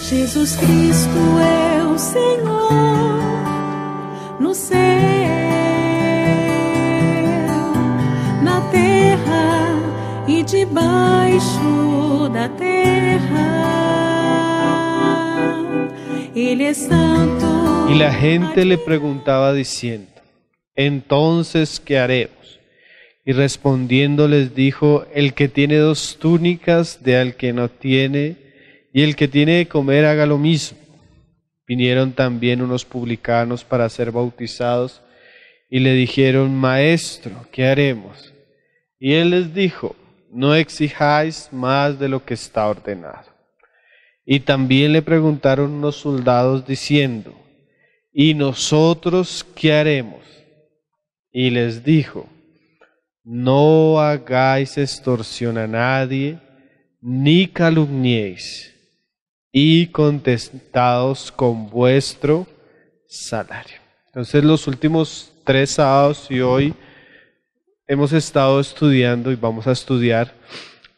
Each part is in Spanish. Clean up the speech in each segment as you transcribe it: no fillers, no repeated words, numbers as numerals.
Jesus Cristo é o Senhor no céu, na terra e debaixo da terra. Ele é santo. Y la gente le preguntaba diciendo: entonces, ¿qué haremos? Y respondiendo les dijo: el que tiene 2 túnicas, dé al que no tiene, y el que tiene de comer haga lo mismo. Vinieron también unos publicanos para ser bautizados, y le dijeron: Maestro, ¿qué haremos? Y él les dijo: no exijáis más de lo que está ordenado. Y también le preguntaron unos soldados diciendo: ¿y nosotros qué haremos? Y les dijo: no hagáis extorsión a nadie, ni calumniéis, y contentaos con vuestro salario. Entonces, los últimos 3 sábados y hoy hemos estado estudiando y vamos a estudiar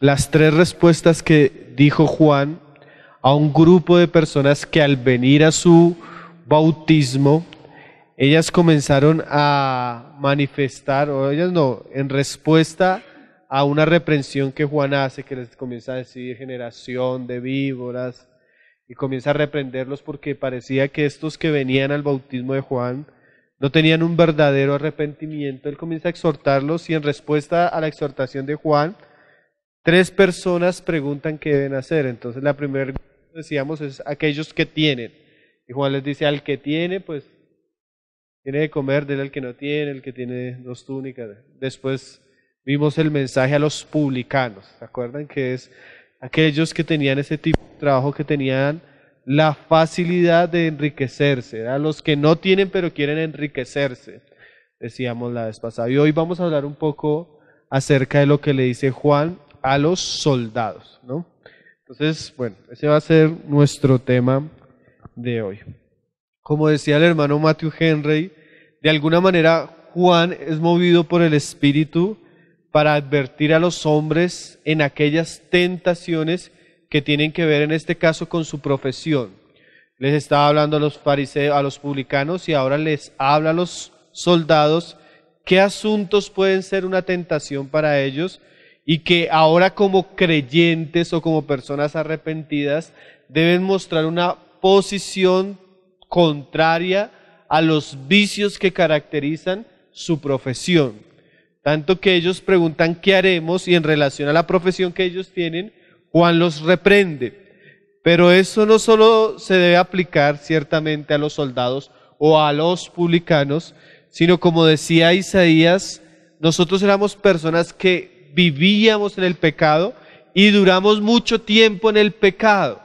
las 3 respuestas que dijo Juan a un grupo de personas que al venir a su bautismo, ellas comenzaron a manifestar, o ellas no, en respuesta a una reprensión que Juan hace, que les comienza a decir generación de víboras, y comienza a reprenderlos porque parecía que estos que venían al bautismo de Juan no tenían un verdadero arrepentimiento. Él comienza a exhortarlos y en respuesta a la exhortación de Juan, 3 personas preguntan qué deben hacer. Entonces la primera, decíamos, es aquellos que tienen. Y Juan les dice: al que tiene, pues tiene de comer, dele al que no tiene, el que tiene 2 túnicas. Después vimos el mensaje a los publicanos, ¿se acuerdan? Que es aquellos que tenían ese tipo de trabajo, que tenían la facilidad de enriquecerse, a los que no tienen pero quieren enriquecerse, decíamos la vez pasada. Y hoy vamos a hablar un poco acerca de lo que le dice Juan a los soldados, ¿no? Entonces, bueno, ese va a ser nuestro tema de hoy. Como decía el hermano Matthew Henry, de alguna manera Juan es movido por el Espíritu para advertir a los hombres en aquellas tentaciones que tienen que ver en este caso con su profesión. Les estaba hablando a los fariseos, a los publicanos, y ahora les habla a los soldados qué asuntos pueden ser una tentación para ellos, y que ahora como creyentes o como personas arrepentidas deben mostrar una posición contraria a los vicios que caracterizan su profesión. Tanto que ellos preguntan qué haremos, y en relación a la profesión que ellos tienen, Juan los reprende. Pero eso no solo se debe aplicar ciertamente a los soldados o a los publicanos, sino, como decía Isaías, nosotros éramos personas que vivíamos en el pecado y duramos mucho tiempo en el pecado,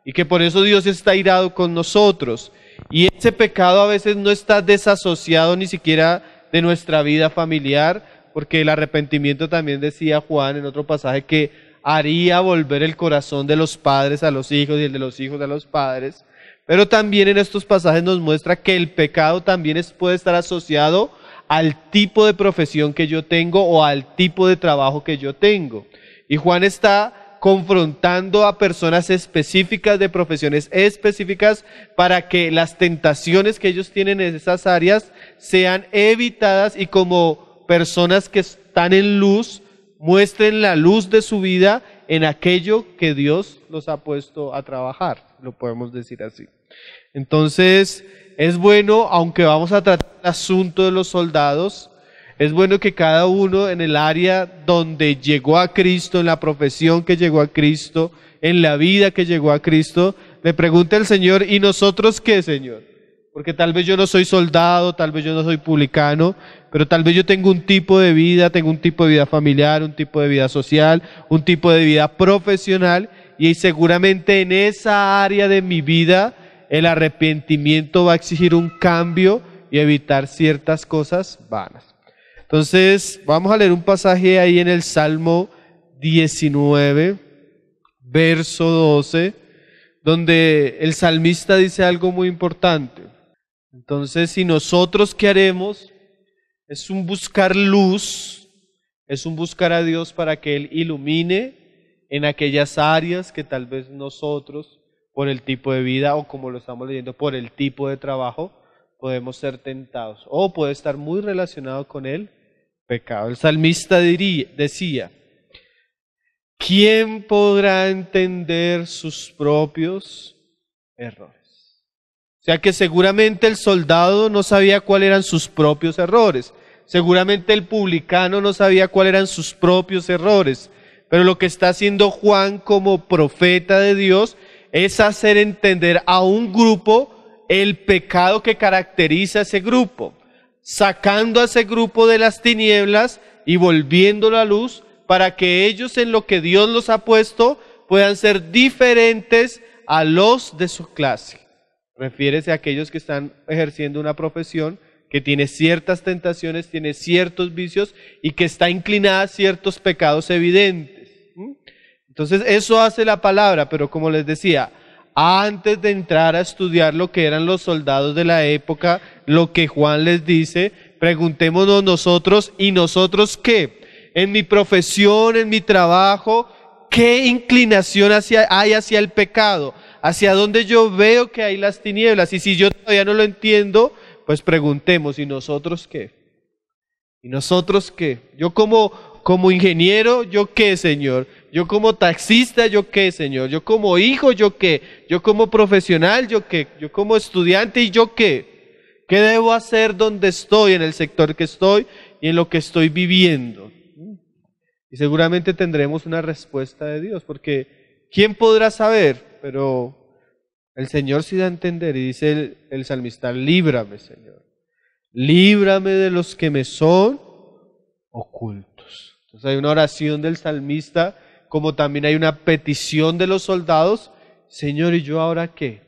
y que por eso Dios está airado con nosotros. Y ese pecado a veces no está desasociado ni siquiera de nuestra vida familiar, porque el arrepentimiento, también decía Juan en otro pasaje, que haría volver el corazón de los padres a los hijos y el de los hijos a los padres. Pero también en estos pasajes nos muestra que el pecado también puede estar asociado al tipo de profesión que yo tengo o al tipo de trabajo que yo tengo. Y Juan está confrontando a personas específicas de profesiones específicas para que las tentaciones que ellos tienen en esas áreas sean evitadas, y como personas que están en luz, muestren la luz de su vida en aquello que Dios los ha puesto a trabajar, lo podemos decir así. Entonces, es bueno, aunque vamos a tratar el asunto de los soldados, es bueno que cada uno en el área donde llegó a Cristo, en la profesión que llegó a Cristo, en la vida que llegó a Cristo, le pregunte al Señor: ¿y nosotros qué, Señor? Porque tal vez yo no soy soldado, tal vez yo no soy publicano, pero tal vez yo tengo un tipo de vida, tengo un tipo de vida familiar, un tipo de vida social, un tipo de vida profesional, y seguramente en esa área de mi vida el arrepentimiento va a exigir un cambio y evitar ciertas cosas vanas. Entonces, vamos a leer un pasaje ahí en el Salmo 19, verso 12, donde el salmista dice algo muy importante. Entonces, si nosotros qué haremos, es un buscar luz, es un buscar a Dios para que Él ilumine en aquellas áreas que tal vez nosotros por el tipo de vida o como lo estamos leyendo, por el tipo de trabajo, podemos ser tentados o puede estar muy relacionado con el pecado. El salmista decía, ¿quién podrá entender sus propios errores? O sea que seguramente el soldado no sabía cuáles eran sus propios errores. Seguramente el publicano no sabía cuáles eran sus propios errores. Pero lo que está haciendo Juan como profeta de Dios es hacer entender a un grupo el pecado que caracteriza a ese grupo, sacando a ese grupo de las tinieblas y volviéndolo a la luz para que ellos en lo que Dios los ha puesto puedan ser diferentes a los de su clase. Refiérese a aquellos que están ejerciendo una profesión que tiene ciertas tentaciones, tiene ciertos vicios y que está inclinada a ciertos pecados evidentes. Entonces eso hace la palabra, pero como les decía, antes de entrar a estudiar lo que eran los soldados de la época, lo que Juan les dice, preguntémonos nosotros, ¿y nosotros qué? En mi profesión, en mi trabajo, ¿qué inclinación hay hacia el pecado? ¿Hacia dónde yo veo que hay las tinieblas? Y si yo todavía no lo entiendo, pues preguntemos, ¿y nosotros qué? ¿Y nosotros qué? Yo como ingeniero, ¿yo qué, Señor? Yo como taxista, ¿yo qué, Señor? Yo como hijo, ¿yo qué? Yo como profesional, ¿yo qué? Yo como estudiante, ¿y yo qué? ¿Qué debo hacer donde estoy, en el sector que estoy y en lo que estoy viviendo? Y seguramente tendremos una respuesta de Dios, porque ¿quién podrá saber? Pero el Señor sí da a entender, y dice el salmista, líbrame, Señor, líbrame de los que me son ocultos. Entonces hay una oración del salmista, como también hay una petición de los soldados, Señor, ¿y yo ahora qué?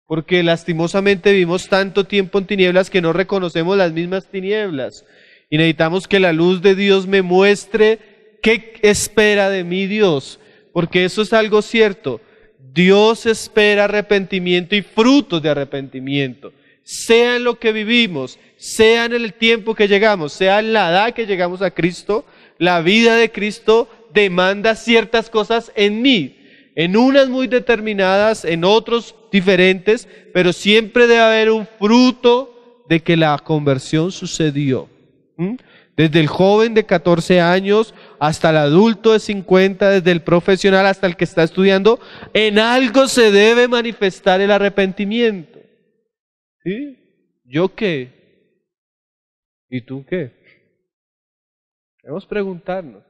Porque lastimosamente vivimos tanto tiempo en tinieblas que no reconocemos las mismas tinieblas, y necesitamos que la luz de Dios me muestre qué espera de mí Dios, porque eso es algo cierto. Dios espera arrepentimiento y frutos de arrepentimiento, sea en lo que vivimos, sea en el tiempo que llegamos, sea en la edad que llegamos a Cristo. La vida de Cristo demanda ciertas cosas en mí, en unas muy determinadas, en otros diferentes, pero siempre debe haber un fruto de que la conversión sucedió. Desde el joven de 14 años hasta el adulto de 50, desde el profesional hasta el que está estudiando, en algo se debe manifestar el arrepentimiento. ¿Sí? ¿Yo qué? ¿Y tú qué? Debemos preguntarnos,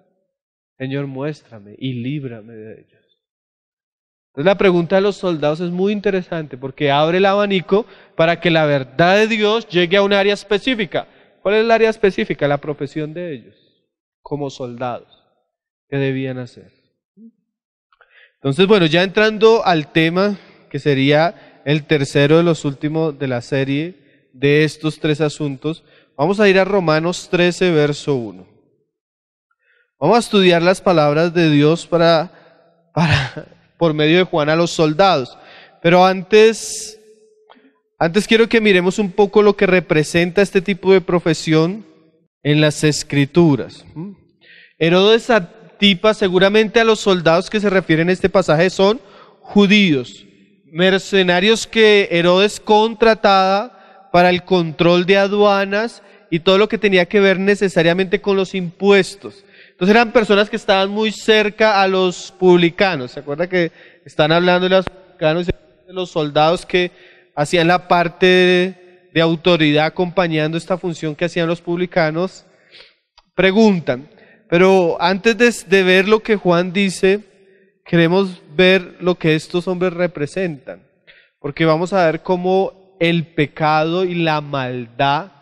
Señor, muéstrame y líbrame de ellos. Entonces la pregunta de los soldados es muy interesante porque abre el abanico para que la verdad de Dios llegue a un área específica. ¿Cuál es el área específica? La profesión de ellos, como soldados, ¿qué debían hacer? Entonces, bueno, ya entrando al tema que sería el tercero de los últimos de la serie de estos tres asuntos, vamos a ir a Romanos 13, verso 1. Vamos a estudiar las palabras de Dios por medio de Juan a los soldados, pero antes quiero que miremos un poco lo que representa este tipo de profesión en las Escrituras. Herodes Antipas, seguramente a los soldados que se refieren a este pasaje son judíos, mercenarios que Herodes contrataba para el control de aduanas y todo lo que tenía que ver necesariamente con los impuestos. Entonces eran personas que estaban muy cerca a los publicanos. ¿Se acuerda que están hablando de los publicanos y de los soldados que hacían la parte de autoridad acompañando esta función que hacían los publicanos? Preguntan, pero antes de ver lo que Juan dice, queremos ver lo que estos hombres representan, porque vamos a ver cómo el pecado y la maldad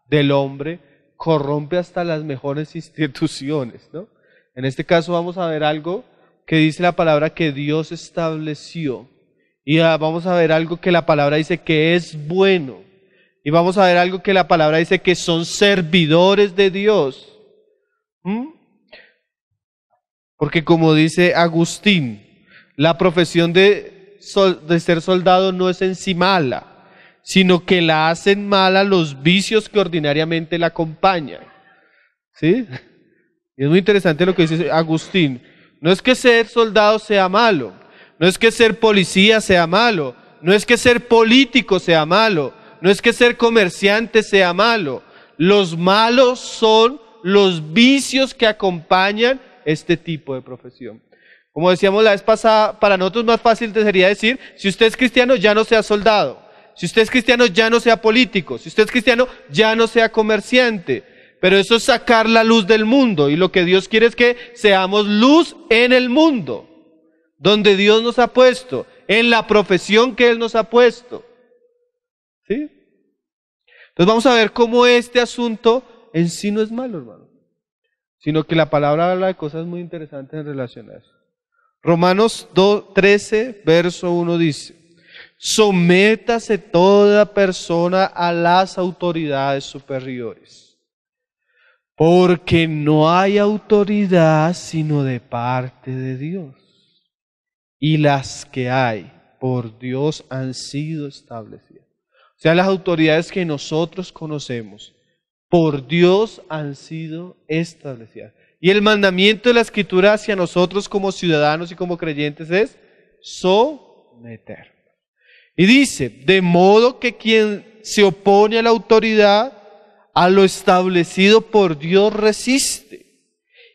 del hombre corrompe hasta las mejores instituciones, ¿no? En este caso vamos a ver algo que dice la palabra que Dios estableció. Y vamos a ver algo que la palabra dice que es bueno. Y vamos a ver algo que la palabra dice que son servidores de Dios. Porque como dice Agustín, la profesión de ser soldado no es en sí mala, sino que la hacen mala los vicios que ordinariamente la acompañan. ¿Sí? Y es muy interesante lo que dice Agustín. No es que ser soldado sea malo, No es que ser policía sea malo, no es que ser político sea malo, no es que ser comerciante sea malo. Los malos son los vicios que acompañan este tipo de profesión. Como decíamos la vez pasada, para nosotros más fácil sería decir, si usted es cristiano, ya no sea soldado. Si usted es cristiano, ya no sea político. Si usted es cristiano, ya no sea comerciante. Pero eso es sacar la luz del mundo. Y lo que Dios quiere es que seamos luz en el mundo, donde Dios nos ha puesto, en la profesión que Él nos ha puesto. ¿Sí? Entonces vamos a ver cómo este asunto en sí no es malo, hermano, sino que la palabra habla de cosas muy interesantes en relación a eso. Romanos 13, verso 1 dice: sométase toda persona a las autoridades superiores, porque no hay autoridad sino de parte de Dios, y las que hay por Dios han sido establecidas. O sea, las autoridades que nosotros conocemos por Dios han sido establecidas. Y el mandamiento de la Escritura hacia nosotros como ciudadanos y como creyentes es someter. Y dice, de modo que quien se opone a la autoridad, a lo establecido por Dios resiste.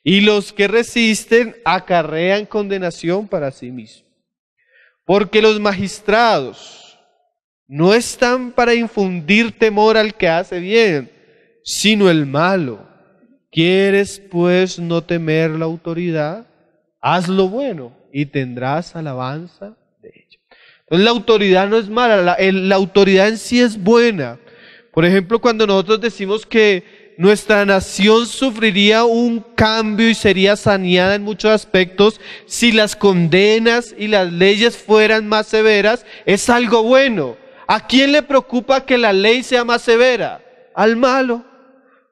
Y los que resisten acarrean condenación para sí mismos. Porque los magistrados no están para infundir temor al que hace bien, sino el malo. ¿Quieres pues no temer la autoridad? Haz lo bueno y tendrás alabanza de ella. Entonces la autoridad no es mala, la autoridad en sí es buena. Por ejemplo, cuando nosotros decimos que nuestra nación sufriría un cambio y sería saneada en muchos aspectos si las condenas y las leyes fueran más severas, es algo bueno. ¿A quién le preocupa que la ley sea más severa? Al malo.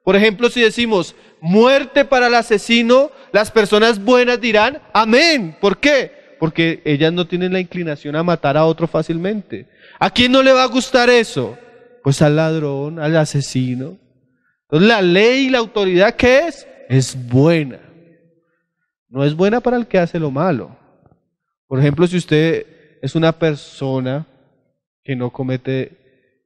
Por ejemplo, si decimos muerte para el asesino, las personas buenas dirán amén. ¿Por qué? Porque ellas no tienen la inclinación a matar a otro fácilmente. ¿A quién no le va a gustar eso? Pues al ladrón, al asesino. Entonces la ley y la autoridad, ¿qué es? Es buena. No es buena para el que hace lo malo. Por ejemplo, si usted es una persona que no comete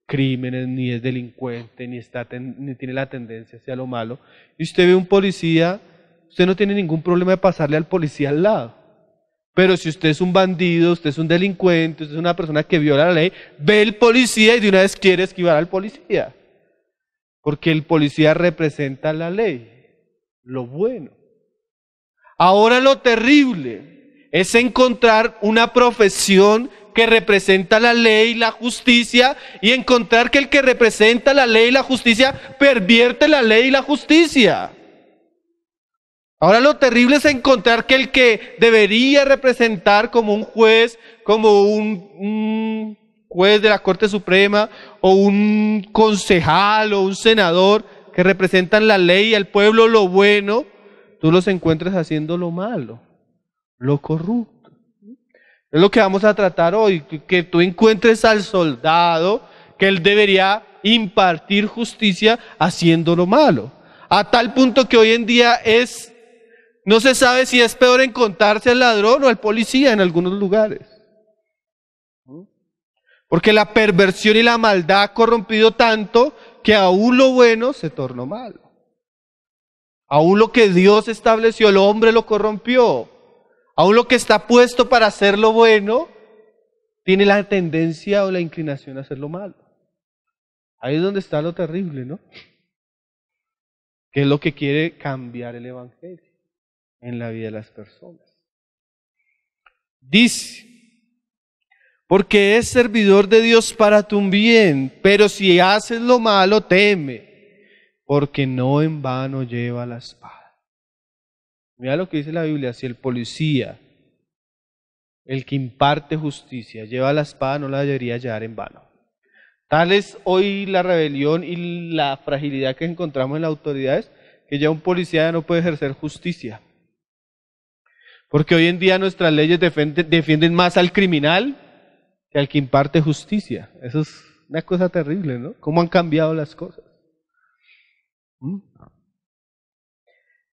crímenes, ni es delincuente, ni tiene la tendencia hacia lo malo, y usted ve un policía, usted no tiene ningún problema de pasarle al policía al lado. Pero si usted es un bandido, usted es un delincuente, usted es una persona que viola la ley, ve el policía y de una vez quiere esquivar al policía. Porque el policía representa la ley, lo bueno. Ahora lo terrible es encontrar una profesión que representa la ley y la justicia, y encontrar que el que representa la ley y la justicia pervierte la ley y la justicia. Ahora lo terrible es encontrar que el que debería representar como un juez, como un juez de la Corte Suprema, o un concejal o un senador que representan la ley y al pueblo lo bueno, tú los encuentres haciendo lo malo, lo corrupto. Es lo que vamos a tratar hoy, que tú encuentres al soldado que él debería impartir justicia haciendo lo malo. A tal punto que hoy en día no se sabe si es peor encontrarse al ladrón o al policía en algunos lugares. Porque la perversión y la maldad ha corrompido tanto que aún lo bueno se tornó malo. Aún lo que Dios estableció, el hombre lo corrompió. Aún lo que está puesto para hacer lo bueno, tiene la tendencia o la inclinación a hacer lo malo. Ahí es donde está lo terrible, ¿no? Que es lo que quiere cambiar el evangelio en la vida de las personas. Dice, porque es servidor de Dios para tu bien, pero si haces lo malo, teme, porque no en vano lleva la espada. Mira lo que dice la Biblia, si el policía, el que imparte justicia, lleva la espada, no la debería llevar en vano. Tal es hoy la rebelión y la fragilidad que encontramos en las autoridades, que ya un policía ya no puede ejercer justicia. Porque hoy en día nuestras leyes defienden más al criminal que al que imparte justicia. Eso es una cosa terrible, ¿no? ¿Cómo han cambiado las cosas?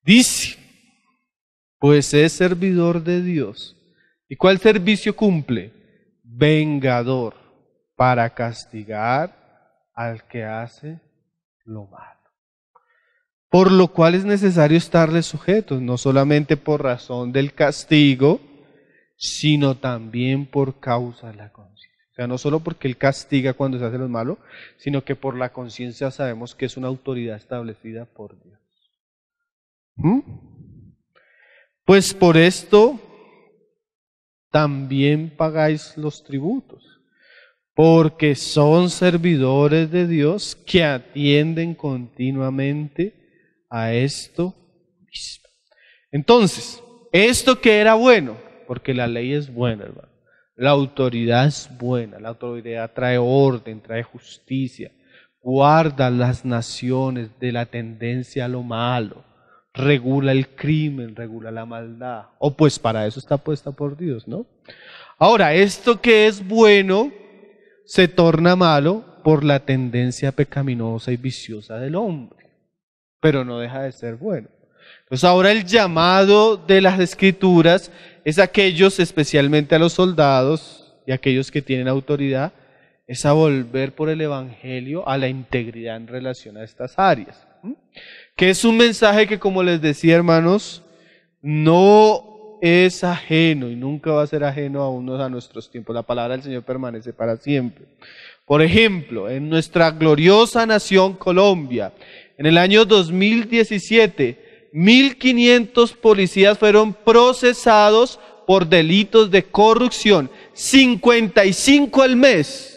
Dice, pues es servidor de Dios. ¿Y cuál servicio cumple? Vengador, para castigar al que hace lo malo. Por lo cual es necesario estarle sujetos, no solamente por razón del castigo, sino también por causa de la conciencia. O sea, no solo porque Él castiga cuando se hace lo malo, sino que por la conciencia sabemos que es una autoridad establecida por Dios. Pues por esto también pagáis los tributos, porque son servidores de Dios que atienden continuamente a esto mismo. Entonces, esto que era bueno, porque la ley es buena, hermano, la autoridad es buena, la autoridad trae orden, trae justicia, guarda las naciones de la tendencia a lo malo, regula el crimen, regula la maldad, o pues para eso está puesta por Dios, ¿no? Ahora, esto que es bueno se torna malo por la tendencia pecaminosa y viciosa del hombre, pero no deja de ser bueno. Entonces ahora el llamado de las Escrituras es a aquellos, especialmente a los soldados y a aquellos que tienen autoridad, es a volver por el Evangelio a la integridad en relación a estas áreas. Que es un mensaje que, como les decía, hermanos, no es ajeno y nunca va a ser ajeno a nuestros tiempos. La palabra del Señor permanece para siempre. Por ejemplo, en nuestra gloriosa nación Colombia, en el año 2017, 1.500 policías fueron procesados por delitos de corrupción, 55 al mes.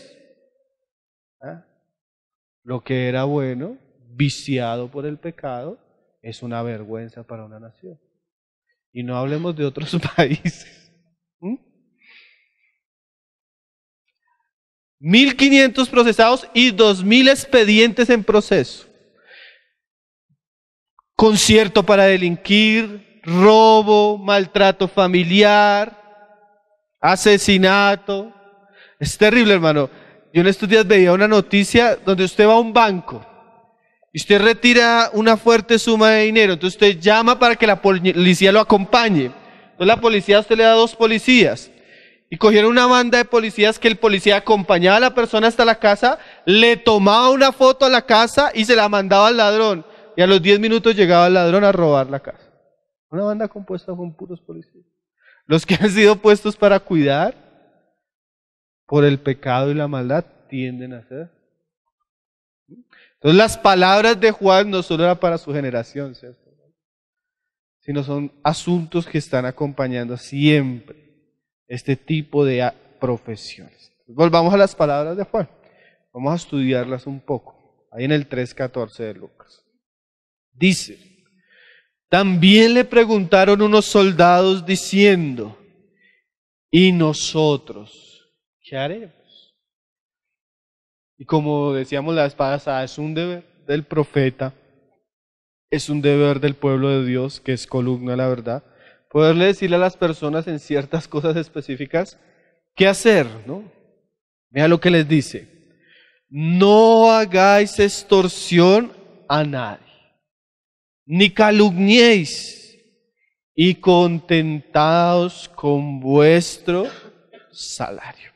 Lo que era bueno, viciado por el pecado, es una vergüenza para una nación. Y no hablemos de otros países. 1.500 procesados y 2.000 expedientes en proceso. Concierto para delinquir, robo, maltrato familiar, asesinato. Es terrible, hermano. Yo en estos días veía una noticia donde usted va a un banco y usted retira una fuerte suma de dinero, entonces usted llama para que la policía lo acompañe. Entonces la policía, usted le da 2 policías. Y cogieron una banda de policías que el policía acompañaba a la persona hasta la casa, le tomaba una foto a la casa y se la mandaba al ladrón. Y a los 10 minutos llegaba el ladrón a robar la casa. Una banda compuesta con puros policías. Los que han sido puestos para cuidar por el pecado y la maldad tienden a ser. Entonces las palabras de Juan no solo eran para su generación, ¿cierto?, sino son asuntos que están acompañando siempre este tipo de profesiones. Volvamos a las palabras de Juan. Vamos a estudiarlas un poco. Ahí en el 3:14 de Lucas. Dice: también le preguntaron unos soldados diciendo: ¿y nosotros qué haremos? Y como decíamos la vez pasada, es un deber del profeta, es un deber del pueblo de Dios, que es columna de la verdad, poderle decirle a las personas en ciertas cosas específicas qué hacer, ¿no? Mira lo que les dice: no hagáis extorsión a nadie, ni calumniéis, y contentaos con vuestro salario.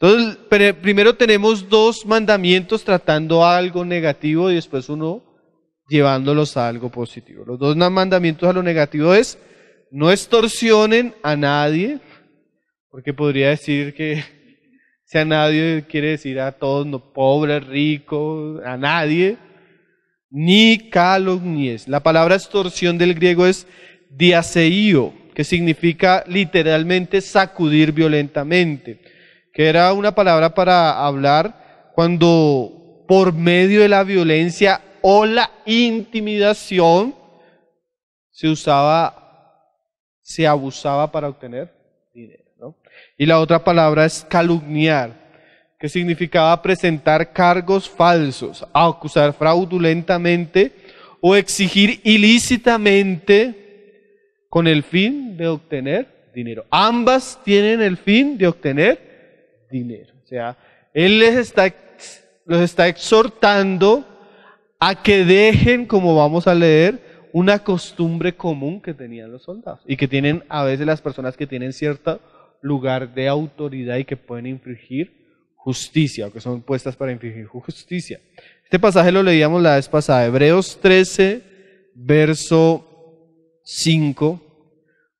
Entonces, primero tenemos 2 mandamientos tratando algo negativo y después uno llevándolos a algo positivo. Los 2 mandamientos a lo negativo es: no extorsionen a nadie, porque podría decir que si a nadie quiere decir a todos, no, pobre, rico, a nadie, ni calumnies. La palabra extorsión del griego es diaseio, que significa literalmente sacudir violentamente, que era una palabra para hablar cuando por medio de la violencia o la intimidación se abusaba para obtener dinero, ¿no? Y la otra palabra es calumniar, que significaba presentar cargos falsos, acusar fraudulentamente o exigir ilícitamente con el fin de obtener dinero. Ambas tienen el fin de obtener dinero. O sea, Él los está exhortando a que dejen, como vamos a leer, una costumbre común que tenían los soldados y que tienen a veces las personas que tienen cierto lugar de autoridad y que pueden infringir justicia, o que son puestas para infringir justicia. Este pasaje lo leíamos la vez pasada, Hebreos 13, verso 5.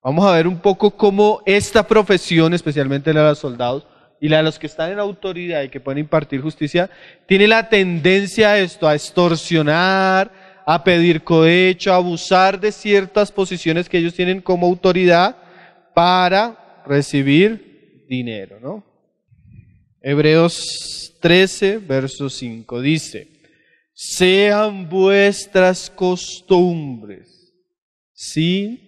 Vamos a ver un poco cómo esta profesión, especialmente la de los soldados y la de los que están en autoridad y que pueden impartir justicia, tiene la tendencia a esto, a extorsionar, a pedir cohecho, a abusar de ciertas posiciones que ellos tienen como autoridad para recibir dinero, ¿no? Hebreos 13, verso 5 dice: sean vuestras costumbres sin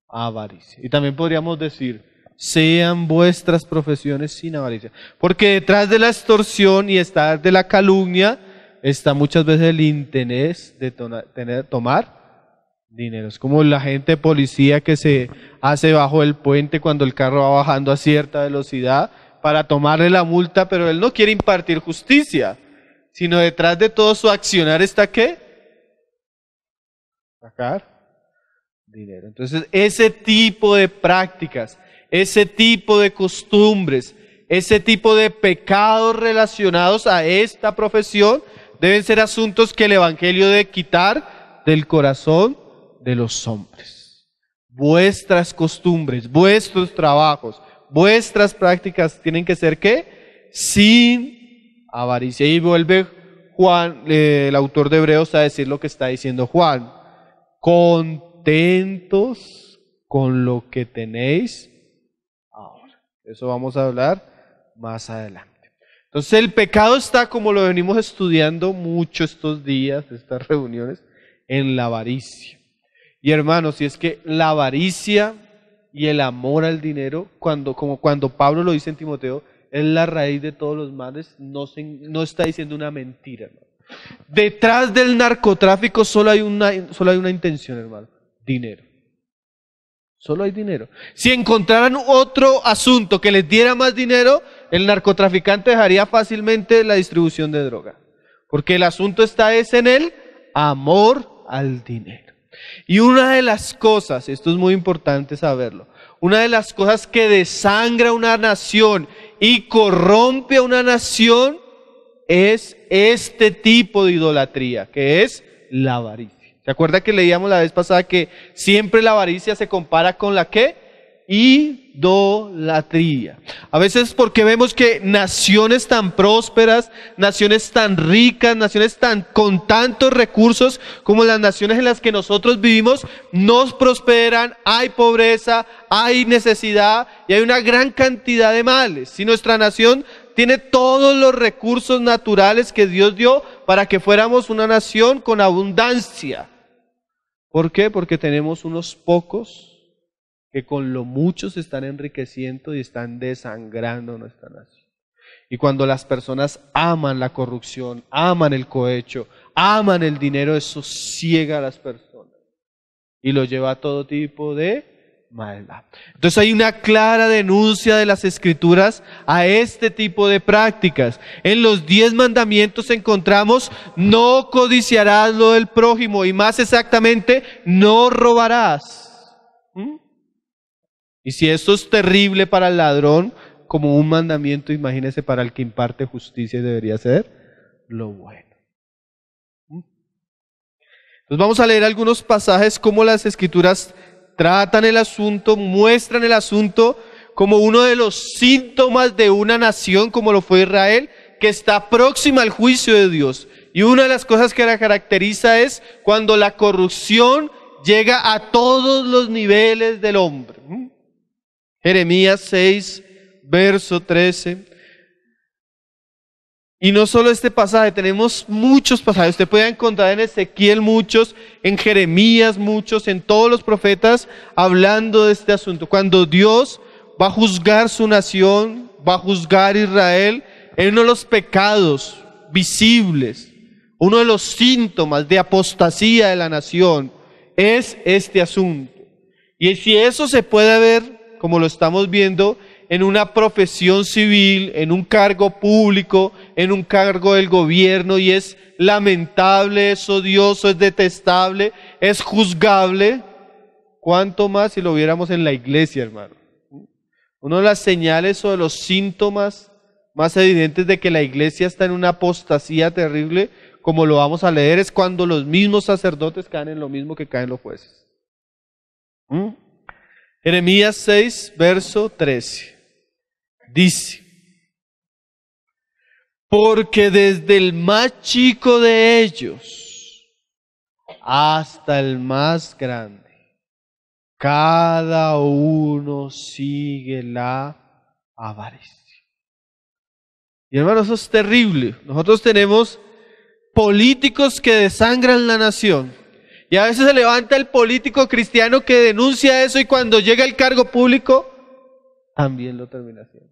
avaricia. Y también podríamos decir, sean vuestras profesiones sin avaricia. Porque detrás de la extorsión y detrás de la calumnia está muchas veces el interés de tomar dinero. Es como la gente policía que se hace bajo el puente cuando el carro va bajando a cierta velocidad para tomarle la multa, pero él no quiere impartir justicia, sino detrás de todo su accionar está ¿qué? Sacar dinero. Entonces, ese tipo de prácticas, ese tipo de costumbres, ese tipo de pecados relacionados a esta profesión deben ser asuntos que el Evangelio debe quitar del corazón de los hombres. Vuestras costumbres, vuestros trabajos, vuestras prácticas tienen que ser ¿qué? Sin avaricia. Y vuelve Juan, el autor de Hebreos, a decir lo que está diciendo Juan: contentos con lo que tenéis ahora. Eso vamos a hablar más adelante. Entonces el pecado está, como lo venimos estudiando mucho estos días, estas reuniones, en la avaricia. Y hermanos, si es que la avaricia y el amor al dinero, como cuando Pablo lo dice en Timoteo, es la raíz de todos los males, no está diciendo una mentira, ¿no? Detrás del narcotráfico solo hay una intención, hermano: dinero. Solo hay dinero. Si encontraran otro asunto que les diera más dinero, el narcotraficante dejaría fácilmente la distribución de droga. Porque el asunto está en el amor al dinero. Y una de las cosas, esto es muy importante saberlo, una de las cosas que desangra una nación y corrompe a una nación es este tipo de idolatría, que es la avaricia. ¿Se acuerda que leíamos la vez pasada que siempre la avaricia se compara con la qué? Idolatría. A veces porque vemos que naciones tan prósperas, naciones tan ricas, naciones con tantos recursos como las naciones en las que nosotros vivimos, nos prosperan, hay pobreza, hay necesidad y hay una gran cantidad de males. Si nuestra nación tiene todos los recursos naturales que Dios dio para que fuéramos una nación con abundancia. ¿Por qué? Porque tenemos unos pocos que con lo mucho se están enriqueciendo y están desangrando nuestra nación. Y cuando las personas aman la corrupción, aman el cohecho, aman el dinero, eso ciega a las personas y lo lleva a todo tipo de maldad. Entonces hay una clara denuncia de las Escrituras a este tipo de prácticas. En los 10 mandamientos encontramos: no codiciarás lo del prójimo, y más exactamente, no robarás. Y si esto es terrible para el ladrón como un mandamiento, imagínese para el que imparte justicia debería ser lo bueno. Entonces vamos a leer algunos pasajes como las Escrituras tratan el asunto, muestran el asunto como uno de los síntomas de una nación como lo fue Israel, que está próxima al juicio de Dios. Y una de las cosas que la caracteriza es cuando la corrupción llega a todos los niveles del hombre. Jeremías 6, verso 13. Y no solo este pasaje, tenemos muchos pasajes. Usted puede encontrar en Ezequiel muchos, en Jeremías muchos, en todos los profetas hablando de este asunto. Cuando Dios va a juzgar su nación, va a juzgar a Israel en uno de los pecados visibles, uno de los síntomas de apostasía de la nación, es este asunto. Y si eso se puede ver, como lo estamos viendo, en una profesión civil, en un cargo público, en un cargo del gobierno, y es lamentable, es odioso, es detestable, es juzgable, ¿cuánto más si lo viéramos en la iglesia, hermano? Una de las señales o de los síntomas más evidentes de que la iglesia está en una apostasía terrible, como lo vamos a leer, es cuando los mismos sacerdotes caen en lo mismo que caen los jueces. Jeremías 6, verso 13. Dice: porque desde el más chico de ellos hasta el más grande, cada uno sigue la avaricia. Y hermanos, eso es terrible. Nosotros tenemos políticos que desangran la nación. Y a veces se levanta el político cristiano que denuncia eso y cuando llega al cargo público, también lo termina haciendo.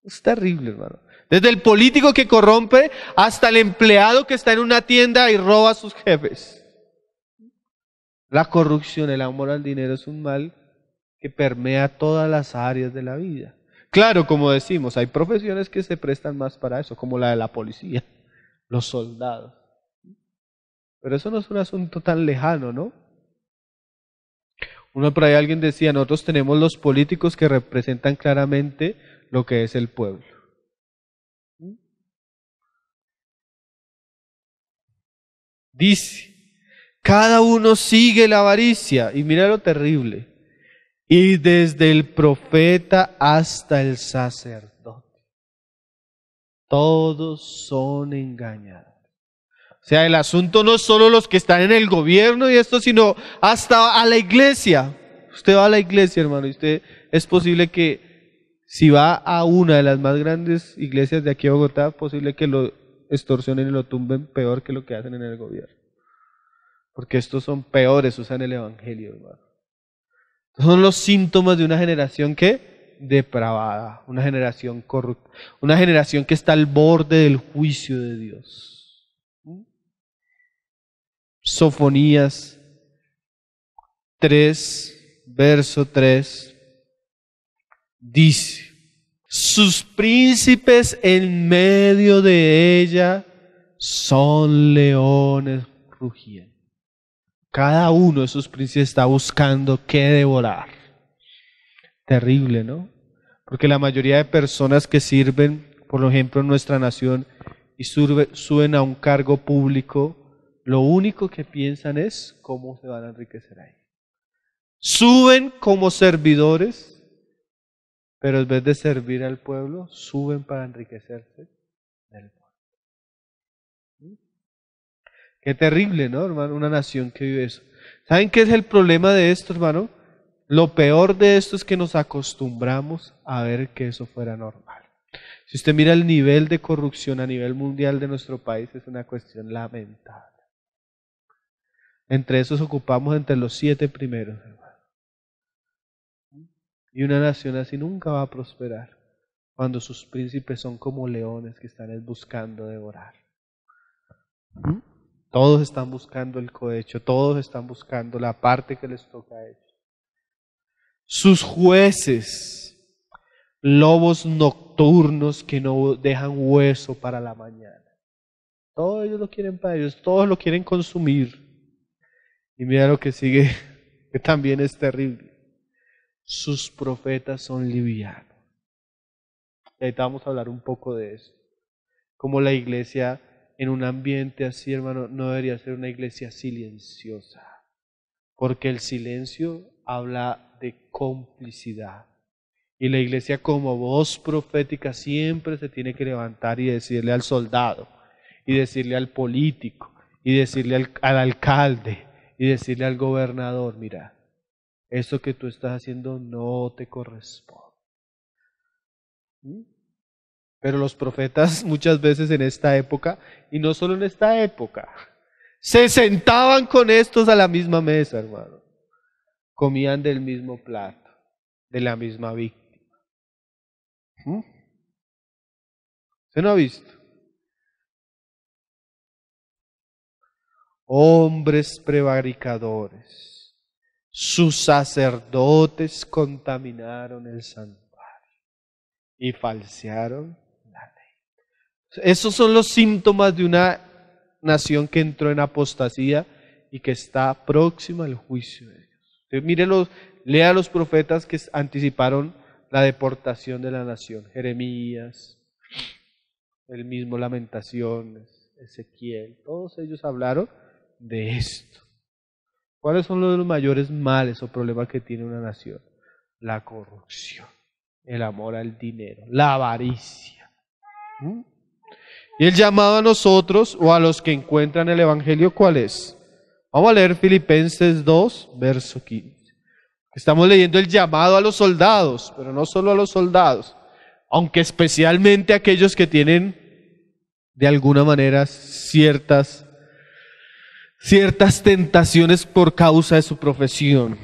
Es terrible, hermano. Desde el político que corrompe hasta el empleado que está en una tienda y roba a sus jefes. La corrupción, el amor al dinero es un mal que permea todas las áreas de la vida. Claro, como decimos, hay profesiones que se prestan más para eso, como la de la policía, los soldados. Pero eso no es un asunto tan lejano, ¿no? Por ahí alguien decía, nosotros tenemos los políticos que representan claramente lo que es el pueblo. Dice, cada uno sigue la avaricia, y mira lo terrible, y desde el profeta hasta el sacerdote, todos son engañados. O sea, el asunto no es solo los que están en el gobierno y esto, sino hasta a la iglesia. Usted va a la iglesia, hermano, y usted es posible que si va a una de las más grandes iglesias de aquí a Bogotá, es posible que lo extorsionen y lo tumben peor que lo que hacen en el gobierno. Porque estos son peores, usan el evangelio, hermano. Son los síntomas de una generación que depravada, una generación corrupta, una generación que está al borde del juicio de Dios. Sofonías 3, verso 3, dice, sus príncipes en medio de ella son leones rugientes. Cada uno de sus príncipes está buscando qué devorar. Terrible, ¿no? Porque la mayoría de personas que sirven, por ejemplo en nuestra nación, y suben a un cargo público, lo único que piensan es cómo se van a enriquecer ahí. Suben como servidores, pero en vez de servir al pueblo, suben para enriquecerse del pueblo. Qué terrible, ¿no, hermano? Una nación que vive eso. ¿Saben qué es el problema de esto, hermano? Lo peor de esto es que nos acostumbramos a ver que eso fuera normal. Si usted mira el nivel de corrupción a nivel mundial de nuestro país, es una cuestión lamentable. Entre esos ocupamos entre los 7 primeros, hermano. Y una nación así nunca va a prosperar cuando sus príncipes son como leones que están buscando devorar. Todos están buscando el cohecho, todos están buscando la parte que les toca a ellos. Sus jueces, lobos nocturnos que no dejan hueso para la mañana. Todos ellos lo quieren para ellos, todos lo quieren consumir. Y mira lo que sigue, que también es terrible. Sus profetas son livianos. Y ahorita vamos a hablar un poco de eso. Como la iglesia en un ambiente así, hermano, no debería ser una iglesia silenciosa. Porque el silencio habla de complicidad. Y la iglesia como voz profética siempre se tiene que levantar y decirle al soldado, y decirle al político, y decirle al alcalde, y decirle al gobernador, mira, eso que tú estás haciendo no te corresponde. Pero los profetas muchas veces en esta época, y no solo en esta época, se sentaban con estos a la misma mesa, hermano. Comían del mismo plato, de la misma víctima. ¿Usted no ha visto? Hombres prevaricadores, sus sacerdotes contaminaron el santuario y falsearon la ley. Esos son los síntomas de una nación que entró en apostasía y que está próxima al juicio de Dios. Entonces, lea a los profetas que anticiparon la deportación de la nación. Jeremías, el mismo Lamentaciones, Ezequiel, todos ellos hablaron de esto. ¿Cuáles son los mayores males o problemas que tiene una nación? La corrupción, el amor al dinero, la avaricia. Y el llamado a nosotros o a los que encuentran el Evangelio, ¿cuál es? Vamos a leer Filipenses 2, verso 15. Estamos leyendo el llamado a los soldados, pero no solo a los soldados, aunque especialmente a aquellos que tienen de alguna manera ciertas tentaciones por causa de su profesión.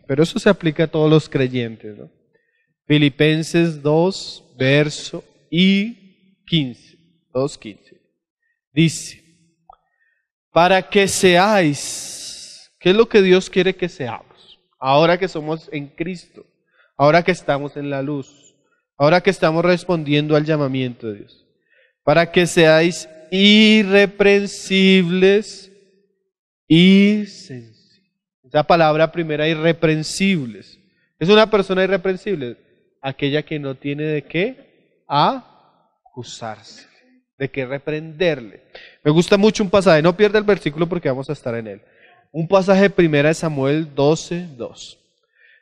Pero eso se aplica a todos los creyentes, ¿no? Filipenses 2, verso y 15, 2:15. Dice, para que seáis, ¿qué es lo que Dios quiere que seamos? Ahora que somos en Cristo, ahora que estamos en la luz, ahora que estamos respondiendo al llamamiento de Dios. Para que seáis irreprensibles y sencillos. Esa palabra primera, irreprensibles. ¿Es una persona irreprensible? Aquella que no tiene de qué acusarse, de qué reprenderle. Me gusta mucho un pasaje, no pierda el versículo porque vamos a estar en él. Un pasaje de primera de Samuel 12:2.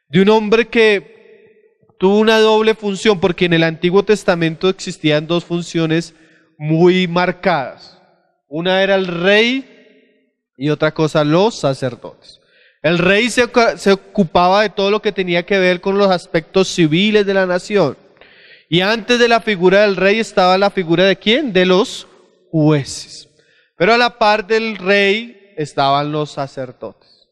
De un hombre que tuvo una doble función, porque en el Antiguo Testamento existían dos funciones muy marcadas. Una era el rey y otra cosa los sacerdotes. El rey se ocupaba de todo lo que tenía que ver con los aspectos civiles de la nación. Y antes de la figura del rey estaba la figura de ¿quién? De los jueces. Pero a la par del rey estaban los sacerdotes.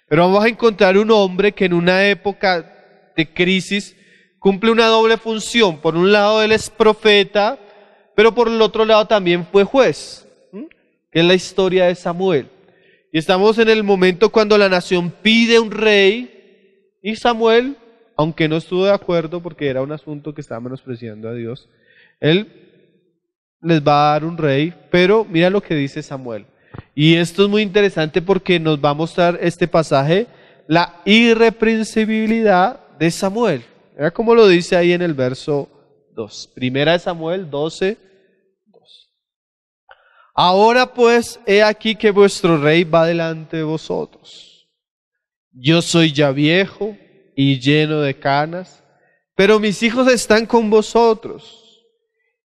Pero vamos a encontrar un hombre que en una época de crisis cumple una doble función. Por un lado él es profeta, pero por el otro lado también fue juez, que es la historia de Samuel. Y estamos en el momento cuando la nación pide un rey y Samuel, aunque no estuvo de acuerdo porque era un asunto que estaba menospreciando a Dios, él les va a dar un rey, pero mira lo que dice Samuel. Y esto es muy interesante porque nos va a mostrar este pasaje la irreprensibilidad de Samuel. Mira cómo lo dice ahí en el verso 2. Primera de Samuel 12. Ahora pues, he aquí que vuestro rey va delante de vosotros. Yo soy ya viejo y lleno de canas, pero mis hijos están con vosotros,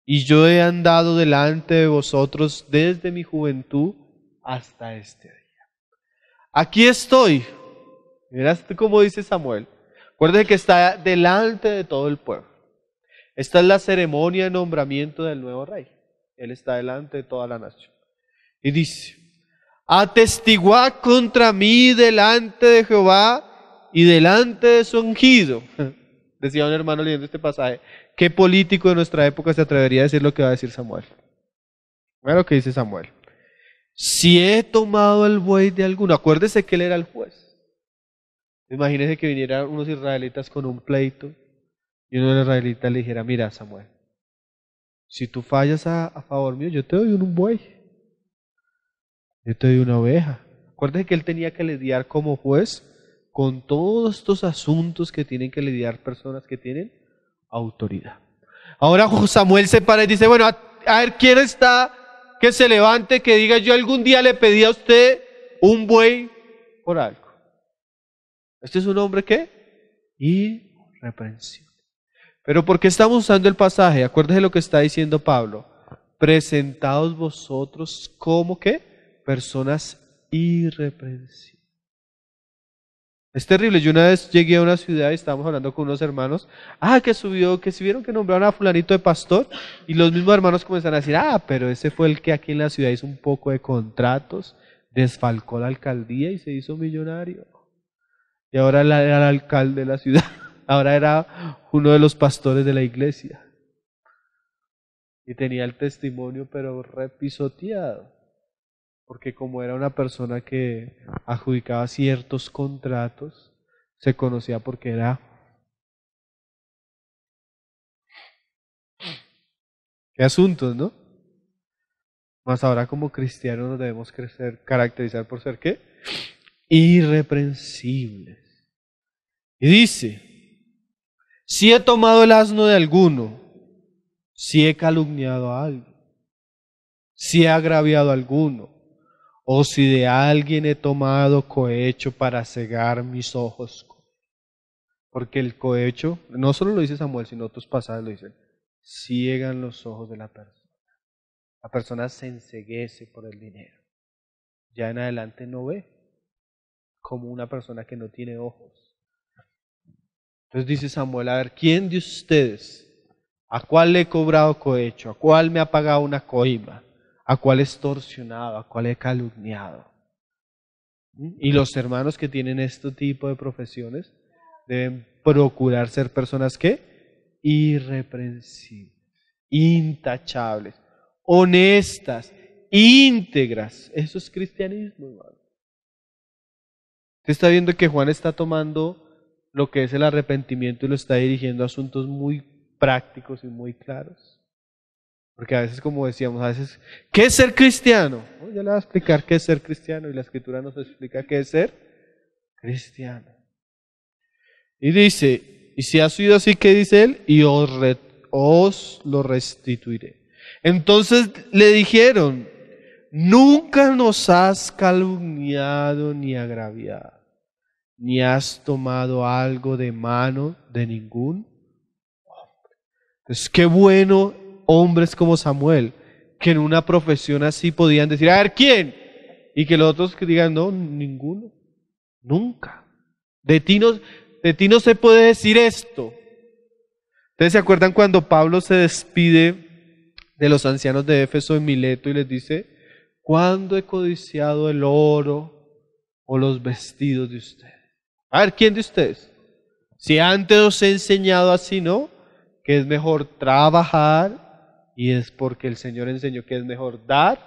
y yo he andado delante de vosotros desde mi juventud hasta este día. Aquí estoy. Mirá cómo dice Samuel. Acuérdense que está delante de todo el pueblo. Esta es la ceremonia de nombramiento del nuevo rey. Él está delante de toda la nación. Y dice, atestiguad contra mí delante de Jehová y delante de su ungido. Decía un hermano leyendo este pasaje, ¿qué político de nuestra época se atrevería a decir lo que va a decir Samuel? Mira lo que dice Samuel. Si he tomado el buey de alguno, acuérdese que él era el juez. Imagínese que vinieran unos israelitas con un pleito y uno de los israelitas le dijera, mira Samuel, si tú fallas a favor mío, yo te doy un buey, yo te doy una oveja. Acuérdese que él tenía que lidiar como juez con todos estos asuntos que tienen que lidiar personas que tienen autoridad. Ahora Samuel se para y dice, bueno, a ver quién está que se levante, que diga, yo algún día le pedí a usted un buey por algo. ¿Este es un hombre qué? Irreprensible. Pero ¿por qué estamos usando el pasaje? Acuérdese lo que está diciendo Pablo. Presentaos vosotros como ¿qué? Personas irreprensibles. Es terrible. Yo una vez llegué a una ciudad y estábamos hablando con unos hermanos. Que si vieron que nombraron a fulanito de pastor, y los mismos hermanos comenzaron a decir, pero ese fue el que aquí en la ciudad hizo un poco de contratos, desfalcó la alcaldía y se hizo millonario. Y ahora era el alcalde de la ciudad. Ahora era uno de los pastores de la iglesia. Y tenía el testimonio pero repisoteado. Porque como era una persona que adjudicaba ciertos contratos, se conocía porque era... Qué asuntos, ¿no? Más ahora como cristianos nos debemos caracterizar por ser ¿qué? Irreprensibles. Y dice, si he tomado el asno de alguno, si he calumniado a alguien, si he agraviado a alguno, o si de alguien he tomado cohecho para cegar mis ojos. Porque el cohecho, no solo lo dice Samuel, sino otros pasajes lo dicen, ciegan los ojos de la persona. La persona se enceguece por el dinero. Ya en adelante no ve, como una persona que no tiene ojos. Entonces dice Samuel, a ver, ¿quién de ustedes, a cuál le he cobrado cohecho, a cuál me ha pagado una coima, a cuál he extorsionado, a cuál he calumniado? Y los hermanos que tienen este tipo de profesiones deben procurar ser personas ¿qué? Irreprensibles, intachables, honestas, íntegras. Eso es cristianismo, hermano. Usted está viendo que Juan está tomando lo que es el arrepentimiento y lo está dirigiendo a asuntos muy prácticos y muy claros. Porque a veces, como decíamos, a veces, ¿qué es ser cristiano? Oh, ya le voy a explicar qué es ser cristiano y la Escritura nos explica qué es ser cristiano. Y dice, y si ha sido así, ¿qué dice él? Y os lo restituiré. Entonces le dijeron, nunca nos has calumniado ni agraviado, ni has tomado algo de mano de ningún hombre. Entonces, qué bueno hombres como Samuel, que en una profesión así podían decir, a ver, ¿quién? Y que los otros que digan, no, ninguno, nunca. De ti no se puede decir esto. ¿Ustedes se acuerdan cuando Pablo se despide de los ancianos de Éfeso en Mileto y les dice, ¿cuándo he codiciado el oro o los vestidos de ustedes? A ver, ¿quién de ustedes? Si antes os he enseñado así, ¿no? Que es mejor trabajar, y es porque el Señor enseñó que es mejor dar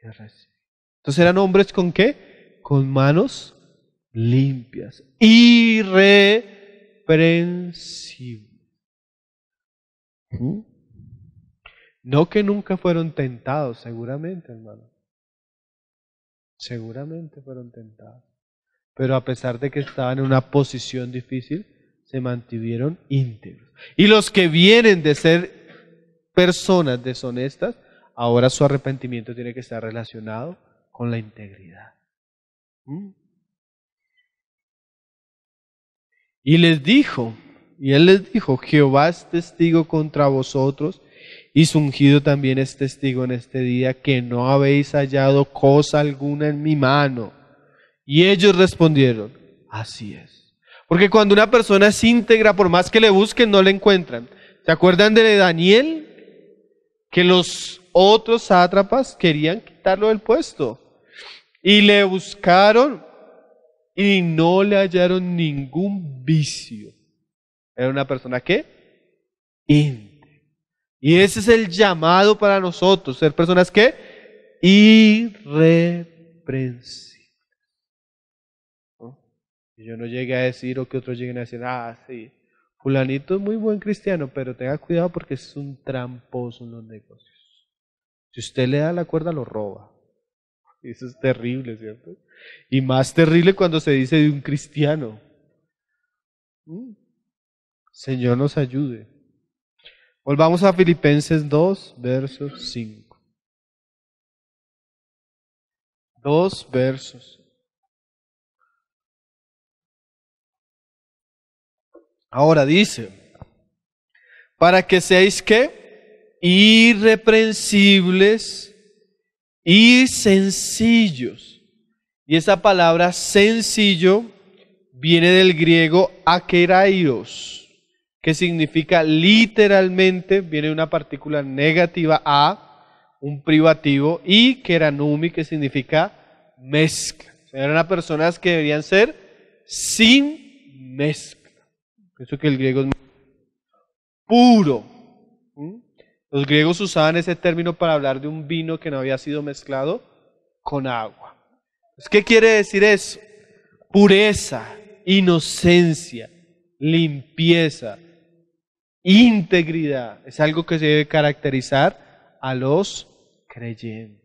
que recibir. Entonces eran hombres ¿con qué? Con manos limpias, irreprensibles. No que nunca fueron tentados, seguramente, hermano. Seguramente fueron tentados. Pero a pesar de que estaban en una posición difícil, se mantuvieron íntegros. Y los que vienen de ser personas deshonestas, ahora su arrepentimiento tiene que estar relacionado con la integridad. Y él les dijo, Jehová es testigo contra vosotros, y su ungido también es testigo en este día, que no habéis hallado cosa alguna en mi mano. Y ellos respondieron, así es. Porque cuando una persona es íntegra, por más que le busquen, no la encuentran. ¿Se acuerdan de Daniel? Que los otros sátrapas querían quitarlo del puesto. Y le buscaron y no le hallaron ningún vicio. Era una persona ¿qué? Íntegra. Y ese es el llamado para nosotros, ser personas ¿qué? Irreprensibles. Que yo no llegue a decir o que otros lleguen a decir, sí, fulanito es muy buen cristiano, pero tenga cuidado porque es un tramposo en los negocios. Si usted le da la cuerda, lo roba. Y eso es terrible, ¿cierto? Y más terrible cuando se dice de un cristiano. Señor nos ayude. Volvamos a Filipenses 2, versos 5. 2 versos. Ahora dice, para que seáis ¿qué? Irreprensibles y sencillos. Y esa palabra sencillo viene del griego akeraios, que significa literalmente, viene de una partícula negativa a, un privativo, y keranumi, que significa mezcla. O sea, eran personas que deberían ser sin mezcla. Pienso que el griego es puro. Los griegos usaban ese término para hablar de un vino que no había sido mezclado con agua. ¿Qué quiere decir eso? Pureza, inocencia, limpieza, integridad. Es algo que se debe caracterizar a los creyentes.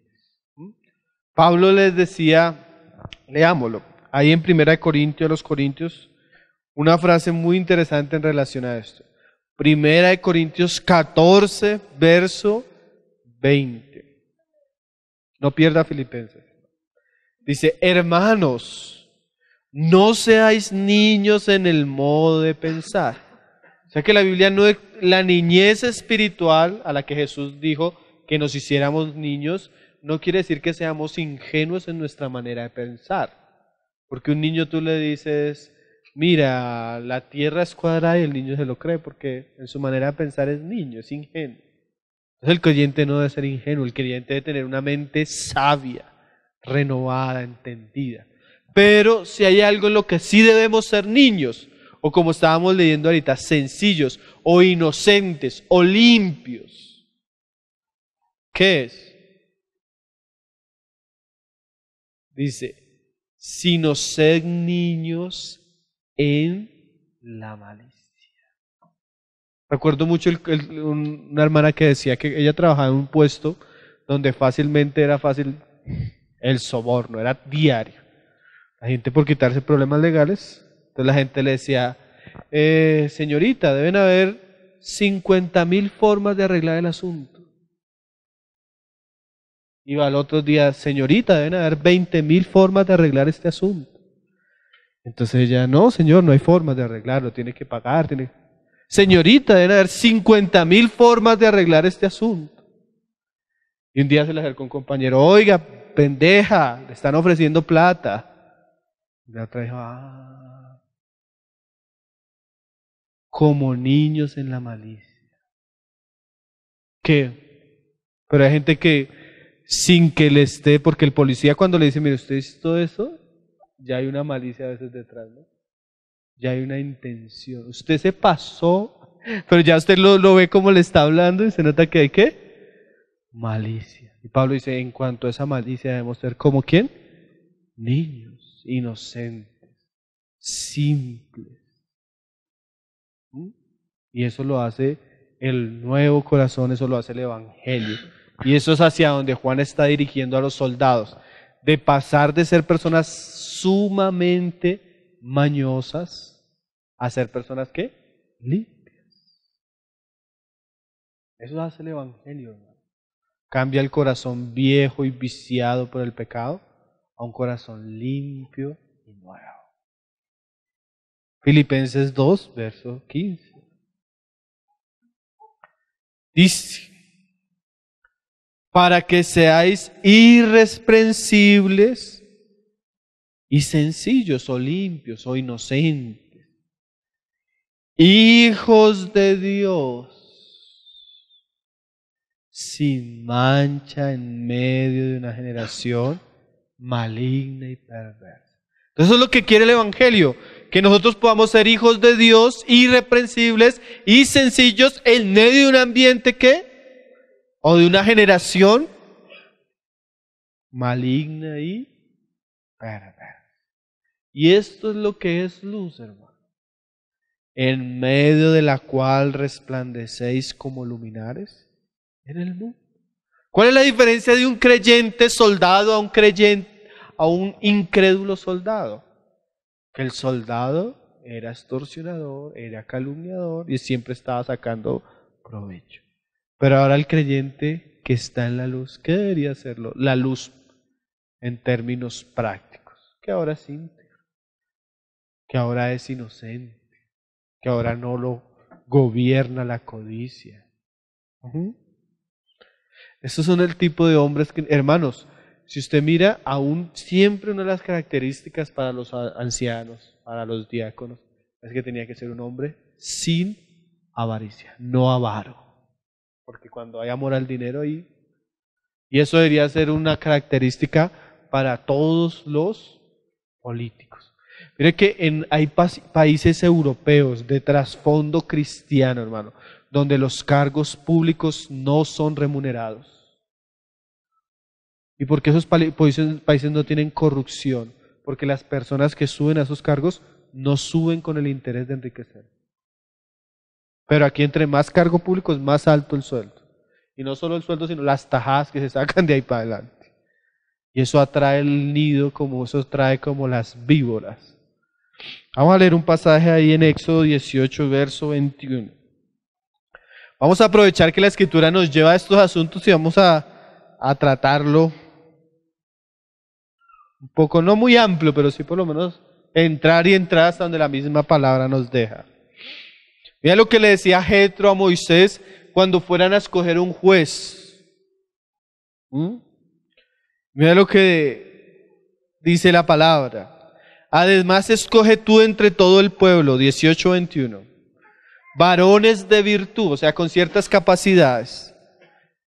Pablo les decía, leámoslo, ahí en 1 Corintios, una frase muy interesante en relación a esto. Primera de Corintios 14, verso 20. No pierda Filipenses. Dice, hermanos, no seáis niños en el modo de pensar. O sea que la Biblia no es la niñez espiritual a la que Jesús dijo que nos hiciéramos niños, no quiere decir que seamos ingenuos en nuestra manera de pensar. Porque un niño tú le dices, mira, la tierra es cuadrada y el niño se lo cree porque en su manera de pensar es niño, es ingenuo. Entonces el creyente no debe ser ingenuo, el creyente debe tener una mente sabia, renovada, entendida. Pero si hay algo en lo que sí debemos ser niños, o como estábamos leyendo ahorita, sencillos, o inocentes, o limpios, ¿qué es? Dice, sino sed niños en la malicia. Recuerdo mucho una hermana que decía que ella trabajaba en un puesto donde fácilmente era fácil el soborno, era diario. La gente por quitarse problemas legales, entonces la gente le decía, señorita, deben haber 50,000 formas de arreglar el asunto. Iba al otro día, señorita, deben haber 20,000 formas de arreglar este asunto. Entonces ella, no señor, no hay formas de arreglarlo, tiene que pagar. Señorita, deben haber 50,000 formas de arreglar este asunto. Y un día se le acercó un compañero, oiga, pendeja, le están ofreciendo plata. Y la otra dijo, como niños en la malicia. ¿Qué? Pero hay gente que sin que le esté, porque el policía cuando le dice, mire, ¿usted hizo todo eso? Ya hay una malicia a veces detrás, ¿no? Ya hay una intención. Usted se pasó, pero ya usted lo ve como le está hablando y se nota que hay ¿qué? Malicia. Y Pablo dice, en cuanto a esa malicia debemos ser como ¿quién? Niños, inocentes, simples. Y eso lo hace el nuevo corazón, eso lo hace el Evangelio. Y eso es hacia donde Juan está dirigiendo a los soldados, de pasar de ser personas sumamente mañosas a ser personas ¿qué? Limpias. Eso hace el Evangelio, hermano. Cambia el corazón viejo y viciado por el pecado a un corazón limpio y nuevo. Filipenses 2, verso 15. Dice, para que seáis irreprensibles y sencillos o limpios o inocentes, hijos de Dios, sin mancha en medio de una generación maligna y perversa. Entonces eso es lo que quiere el Evangelio, que nosotros podamos ser hijos de Dios, irreprensibles y sencillos en medio de un ambiente que o de una generación maligna y perversa. Y esto es lo que es luz, hermano, en medio de la cual resplandecéis como luminares en el mundo. ¿Cuál es la diferencia de un creyente soldado a un incrédulo soldado? Que el soldado era extorsionador, era calumniador y siempre estaba sacando provecho. Pero ahora el creyente que está en la luz, ¿qué debería hacerlo? La luz en términos prácticos, que ahora es íntegro, que ahora es inocente, que ahora no lo gobierna la codicia. Esos son el tipo de hombres que, hermanos, si usted mira, aún siempre una de las características para los ancianos, para los diáconos, es que tenía que ser un hombre sin avaricia, no avaro. Porque cuando hay amor al dinero ahí, y eso debería ser una característica para todos los políticos. Mire que hay países europeos de trasfondo cristiano, hermano, donde los cargos públicos no son remunerados. ¿Y por qué esos países no tienen corrupción? Porque las personas que suben a esos cargos no suben con el interés de enriquecer. Pero aquí entre más cargo público es más alto el sueldo. Y no solo el sueldo, sino las tajadas que se sacan de ahí para adelante. Y eso atrae el nido, como eso trae como las víboras. Vamos a leer un pasaje ahí en Éxodo 18, verso 21. Vamos a aprovechar que la Escritura nos lleva a estos asuntos y vamos a tratarlo un poco, no muy amplio, pero sí por lo menos entrar y entrar hasta donde la misma palabra nos deja. Mira lo que le decía Jetro a Moisés cuando fueran a escoger un juez. Mira lo que dice la palabra. Además, escoge tú entre todo el pueblo, 18:21, varones de virtud, o sea, con ciertas capacidades,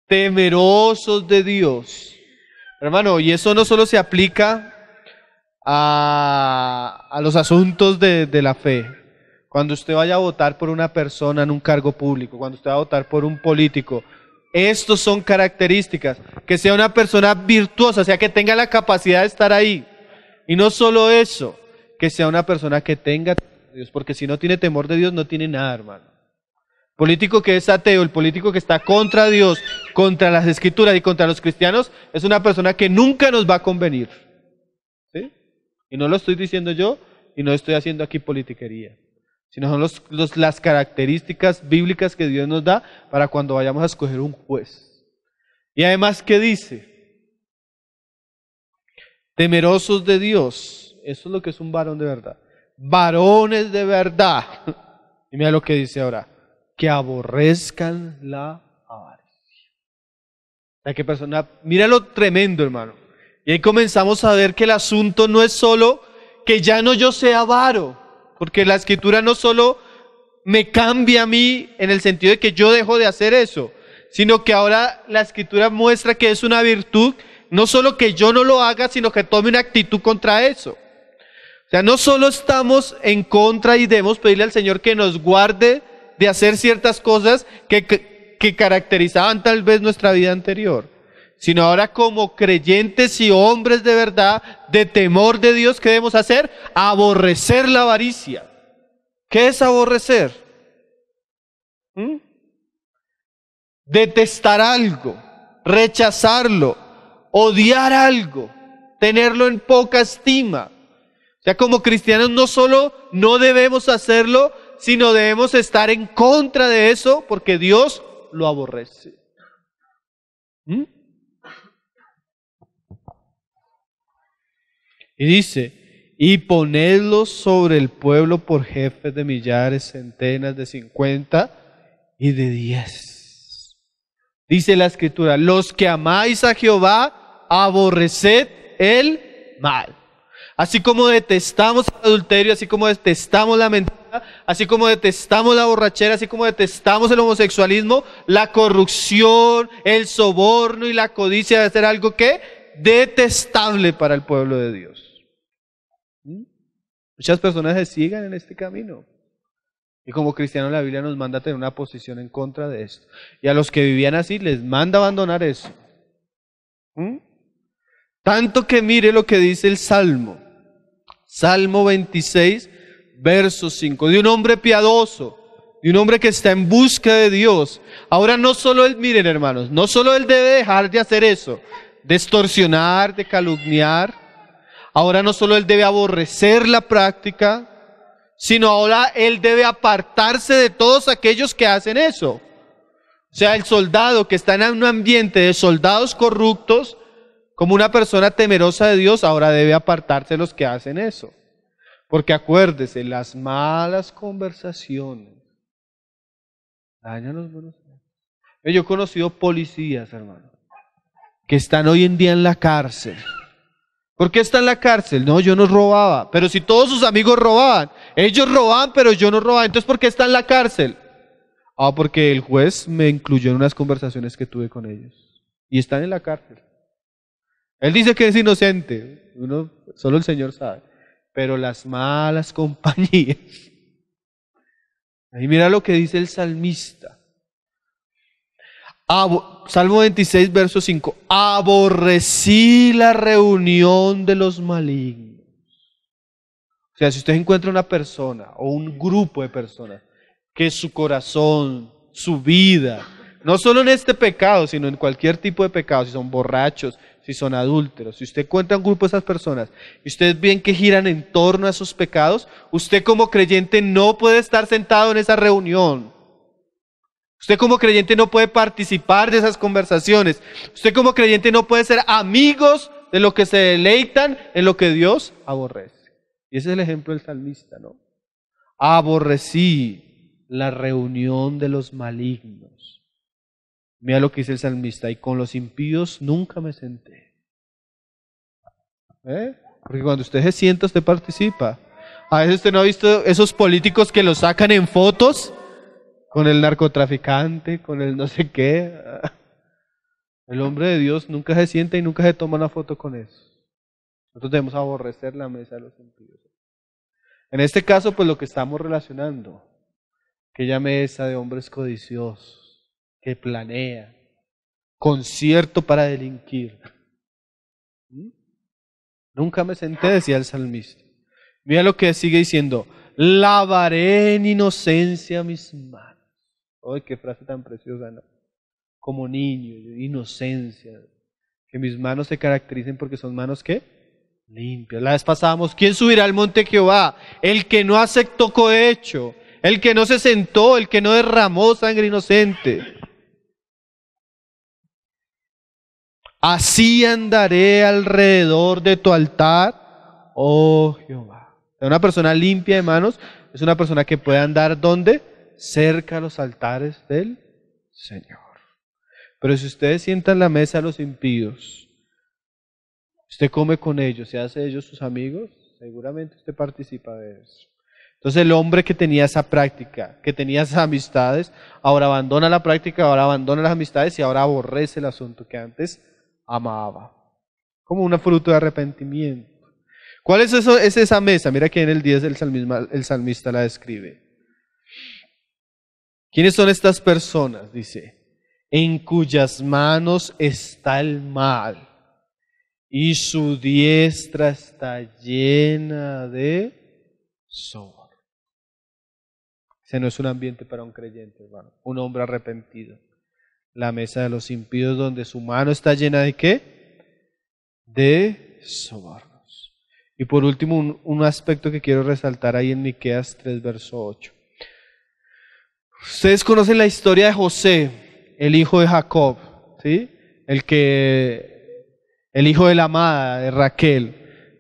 temerosos de Dios. Hermano, y eso no solo se aplica a los asuntos de la fe. Cuando usted vaya a votar por una persona en un cargo público, cuando usted va a votar por un político, estos son características. Que sea una persona virtuosa, o sea, que tenga la capacidad de estar ahí. Y no solo eso, que sea una persona que tenga temor de Dios, porque si no tiene temor de Dios no tiene nada, hermano. Político que es ateo, el político que está contra Dios, contra las Escrituras y contra los cristianos, es una persona que nunca nos va a convenir. ¿Sí? Y no lo estoy diciendo yo, y no estoy haciendo aquí politiquería, sino son las características bíblicas que Dios nos da para cuando vayamos a escoger un juez. Y además, ¿qué dice? Temerosos de Dios. Eso es lo que es un varón de verdad. Varones de verdad. Y mira lo que dice ahora. Que aborrezcan la avaricia. ¿A qué persona? Mira lo tremendo, hermano. Y ahí comenzamos a ver que el asunto no es solo que ya no yo sea avaro. Porque la Escritura no solo me cambia a mí en el sentido de que yo dejo de hacer eso, sino que ahora la Escritura muestra que es una virtud. No solo que yo no lo haga, sino que tome una actitud contra eso. O sea, no solo estamos en contra y debemos pedirle al Señor que nos guarde de hacer ciertas cosas que caracterizaban tal vez nuestra vida anterior, sino ahora como creyentes y hombres de verdad, de temor de Dios, ¿qué debemos hacer? Aborrecer la avaricia. ¿Qué es aborrecer? Detestar algo, rechazarlo, odiar algo, tenerlo en poca estima. O sea, como cristianos no solo no debemos hacerlo, sino debemos estar en contra de eso porque Dios lo aborrece. Y dice, y ponedlos sobre el pueblo por jefes de millares, centenas, de 50 y de 10. Dice la Escritura, los que amáis a Jehová, aborreced el mal. Así como detestamos el adulterio, así como detestamos la mentira, así como detestamos la borrachera, así como detestamos el homosexualismo, la corrupción, el soborno y la codicia debe ser algo que detestable para el pueblo de Dios. Muchas personas se siguen en este camino. Y como cristianos la Biblia nos manda a tener una posición en contra de esto. Y a los que vivían así les manda abandonar eso. Tanto que mire lo que dice el Salmo. Salmo 26, verso 5. De un hombre piadoso, de un hombre que está en busca de Dios. Ahora no solo él, miren hermanos, no solo él debe dejar de hacer eso, de extorsionar, de calumniar. Ahora no solo él debe aborrecer la práctica, sino ahora él debe apartarse de todos aquellos que hacen eso. O sea, el soldado que está en un ambiente de soldados corruptos, como una persona temerosa de Dios, ahora debe apartarse de los que hacen eso. Porque acuérdese, las malas conversaciones dañan los buenos. Yo he conocido policías, hermano, que están hoy en día en la cárcel. ¿Por qué está en la cárcel? No, yo no robaba. Pero si todos sus amigos robaban, ellos robaban, pero yo no robaba. Entonces, ¿por qué está en la cárcel? Porque el juez me incluyó en unas conversaciones que tuve con ellos. Y están en la cárcel. Él dice que es inocente. Solo el Señor sabe. Pero las malas compañías. Ahí mira lo que dice el salmista. Salmo 26, verso 5. Aborrecí la reunión de los malignos. O sea, si usted encuentra una persona o un grupo de personas que su corazón, su vida, No solo en este pecado, sino en cualquier tipo de pecado, si son borrachos, si son adúlteros. Si usted encuentra un grupo de esas personas y ustedes ven que giran en torno a esos pecados, usted como creyente no puede estar sentado en esa reunión. Usted como creyente no puede participar de esas conversaciones. Usted como creyente no puede ser amigos de lo que se deleitan en lo que Dios aborrece. Y ese es el ejemplo del salmista, ¿no? Aborrecí la reunión de los malignos. Mira lo que dice el salmista, y con los impíos nunca me senté. Porque cuando usted se sienta, usted participa. A veces usted no ha visto esos políticos que los sacan en fotos con el narcotraficante, con el no sé qué. El hombre de Dios nunca se sienta y nunca se toma una foto con eso. Nosotros debemos aborrecer la mesa de los impíos. En este caso, pues lo que estamos relacionando, aquella mesa de hombres codiciosos, que planea, concierto para delinquir. Nunca me senté, decía el salmista. Mira lo que sigue diciendo, lavaré en inocencia mis manos. ¡Ay, qué frase tan preciosa, ¿no? Como niño, inocencia. Que mis manos se caractericen porque son manos, ¿qué? Limpias. La vez pasábamos, ¿quién subirá al monte Jehová? El que no aceptó cohecho, el que no se sentó, el que no derramó sangre inocente. Así andaré alrededor de tu altar, oh Jehová. Una persona limpia de manos es una persona que puede andar ¿dónde? Cerca a los altares del Señor. Pero si ustedes sientan la mesa a los impíos, usted come con ellos, se hace de ellos sus amigos, seguramente usted participa de eso. Entonces el hombre que tenía esa práctica, que tenía esas amistades, ahora abandona la práctica, ahora abandona las amistades y ahora aborrece el asunto que antes amaba. Como un fruto de arrepentimiento. ¿Cuál es eso? Es esa mesa. Mira que en el 10 el salmista la describe. ¿Quiénes son estas personas? Dice, en cuyas manos está el mal y su diestra está llena de soborno. Ese no es un ambiente para un creyente, hermano. Un hombre arrepentido. La mesa de los impíos donde su mano está llena de ¿qué? De sobornos. Y por último, un aspecto que quiero resaltar ahí en Miqueas 3, verso 8. Ustedes conocen la historia de José, el hijo de Jacob, ¿sí? El hijo de la amada, de Raquel,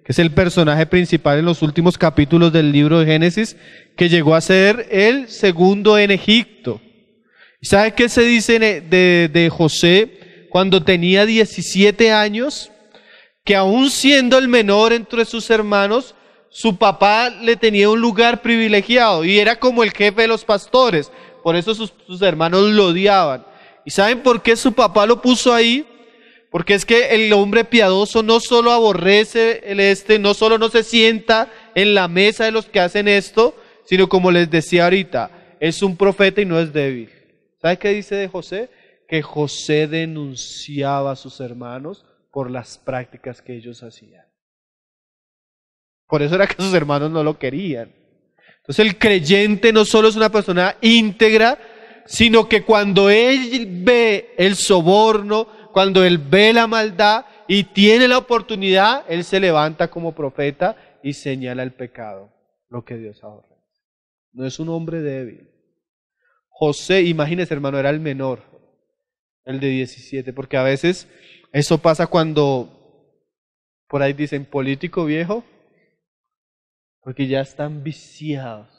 que es el personaje principal en los últimos capítulos del libro de Génesis, que llegó a ser el segundo en Egipto. ¿Y sabe qué se dice de José cuando tenía 17 años? Que aún siendo el menor entre sus hermanos, su papá le tenía un lugar privilegiado y era como el jefe de los pastores. Por eso sus hermanos lo odiaban. ¿Y saben por qué su papá lo puso ahí? Porque es que el hombre piadoso no solo aborrece no solo no se sienta en la mesa de los que hacen esto, sino como les decía ahorita, es un profeta y no es débil. ¿Sabe qué dice de José? Que José denunciaba a sus hermanos por las prácticas que ellos hacían. Por eso era que sus hermanos no lo querían. Entonces el creyente no solo es una persona íntegra, sino que cuando él ve el soborno, cuando él ve la maldad y tiene la oportunidad, él se levanta como profeta y señala el pecado, lo que Dios aborrece. No es un hombre débil. José, imagínese hermano, era el menor, el de 17, porque a veces eso pasa cuando, por ahí dicen, político viejo, porque ya están viciados.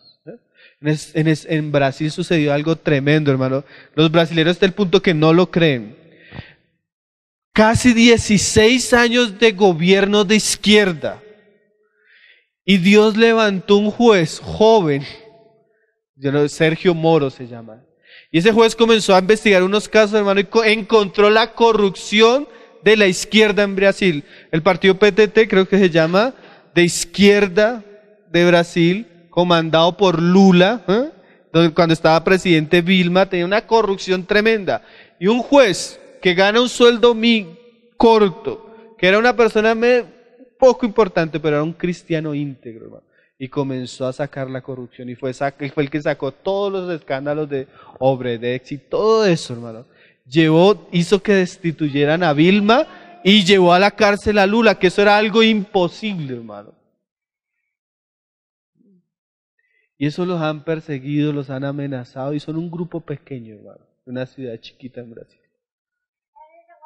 En Brasil sucedió algo tremendo, hermano. Los brasileños hasta el punto que no lo creen. Casi 16 años de gobierno de izquierda. Y Dios levantó un juez joven, Sergio Moro se llama. Y ese juez comenzó a investigar unos casos, hermano, y encontró la corrupción de la izquierda en Brasil. El partido PTT, creo que se llama, de izquierda de Brasil, comandado por Lula, cuando estaba presidente Vilma, tenía una corrupción tremenda. Y un juez que gana un sueldo corto, que era una persona poco importante, pero era un cristiano íntegro, hermano. y comenzó a sacar la corrupción y fue el que sacó todos los escándalos de Obredex y todo eso, hermano. Hizo que destituyeran a Vilma y llevó a la cárcel a Lula, que eso era algo imposible, hermano. Y eso los han perseguido, los han amenazado y son un grupo pequeño, hermano, de una ciudad chiquita en Brasil.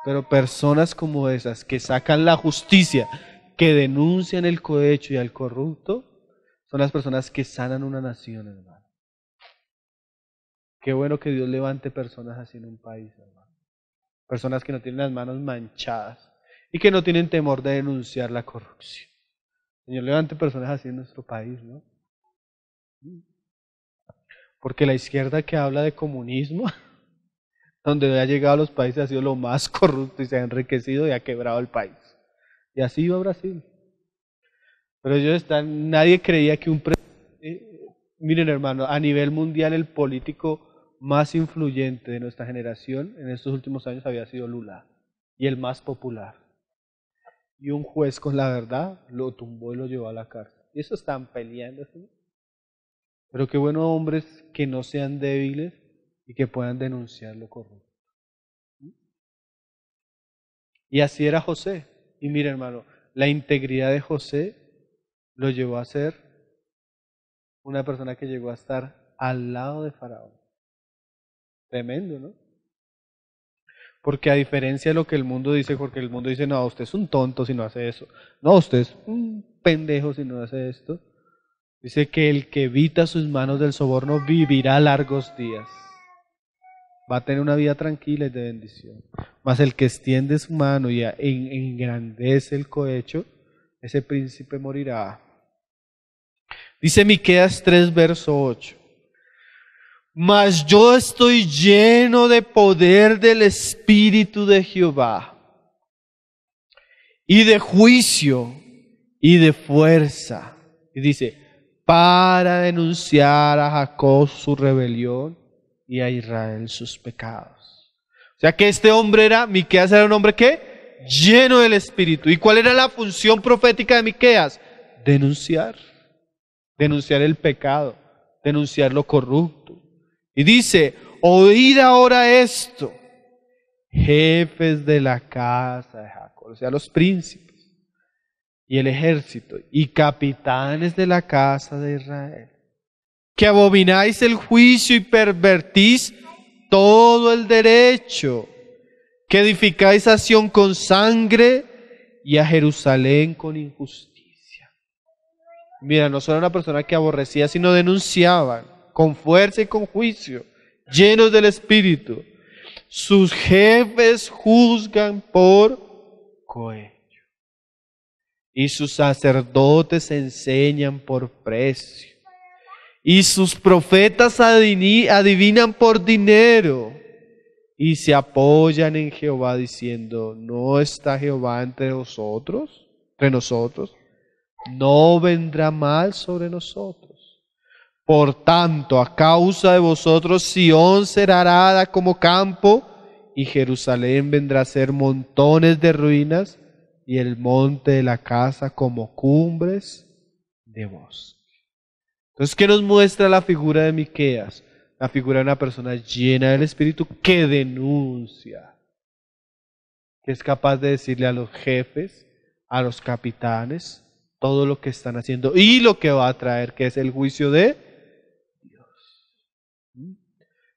Pero personas como esas que sacan la justicia, que denuncian el cohecho y al corrupto, son las personas que sanan una nación, hermano. Qué bueno que Dios levante personas así en un país, hermano. Personas que no tienen las manos manchadas y que no tienen temor de denunciar la corrupción. Señor, levante personas así en nuestro país, ¿no? Porque la izquierda que habla de comunismo, donde ha llegado a los países, ha sido lo más corrupto y se ha enriquecido y ha quebrado el país. Y así iba Brasil. Pero nadie creía que un presidente, miren hermano, a nivel mundial el político más influyente de nuestra generación en estos últimos años había sido Lula, y el más popular. Y un juez con la verdad lo tumbó y lo llevó a la cárcel. Y eso están peleando, ¿sí? Pero qué bueno hombres que no sean débiles y que puedan denunciar lo corrupto. Y así era José. Y mira hermano, la integridad de José lo llevó a ser una persona que llegó a estar al lado de Faraón. Tremendo, ¿no? Porque a diferencia de lo que el mundo dice, porque el mundo dice, no, usted es un tonto si no hace eso. No, usted es un pendejo si no hace esto. Dice que el que evita sus manos del soborno vivirá largos días. Va a tener una vida tranquila y de bendición. Mas el que extiende su mano y engrandece el cohecho, ese príncipe morirá. Dice Miqueas 3, verso 8. Mas yo estoy lleno de poder del Espíritu de Jehová, y de juicio, y de fuerza. Y dice, para denunciar a Jacob su rebelión, y a Israel sus pecados. O sea que este hombre Miqueas era un hombre ¿qué? Lleno del Espíritu. ¿Y cuál era la función profética de Miqueas? Denunciar el pecado, denunciar lo corrupto. Y dice, oíd ahora esto, jefes de la casa de Jacob, o sea, los príncipes y el ejército y capitanes de la casa de Israel, que abomináis el juicio y pervertís todo el derecho, que edificáis a Sión con sangre y a Jerusalén con injusticia. Mira, no solo una persona que aborrecía, sino denunciaban con fuerza y con juicio, llenos del Espíritu. Sus jefes juzgan por cohecho, y sus sacerdotes enseñan por precio, y sus profetas adivinan por dinero, y se apoyan en Jehová diciendo, ¿no está Jehová entre nosotros? No vendrá mal sobre nosotros. Por tanto, a causa de vosotros, Sión será arada como campo, y Jerusalén vendrá a ser montones de ruinas, y el monte de la casa como cumbres de bosque. Entonces, ¿qué nos muestra la figura de Miqueas? La figura de una persona llena del Espíritu que denuncia, que es capaz de decirle a los jefes, a los capitanes, todo lo que están haciendo y lo que va a traer, que es el juicio de Dios.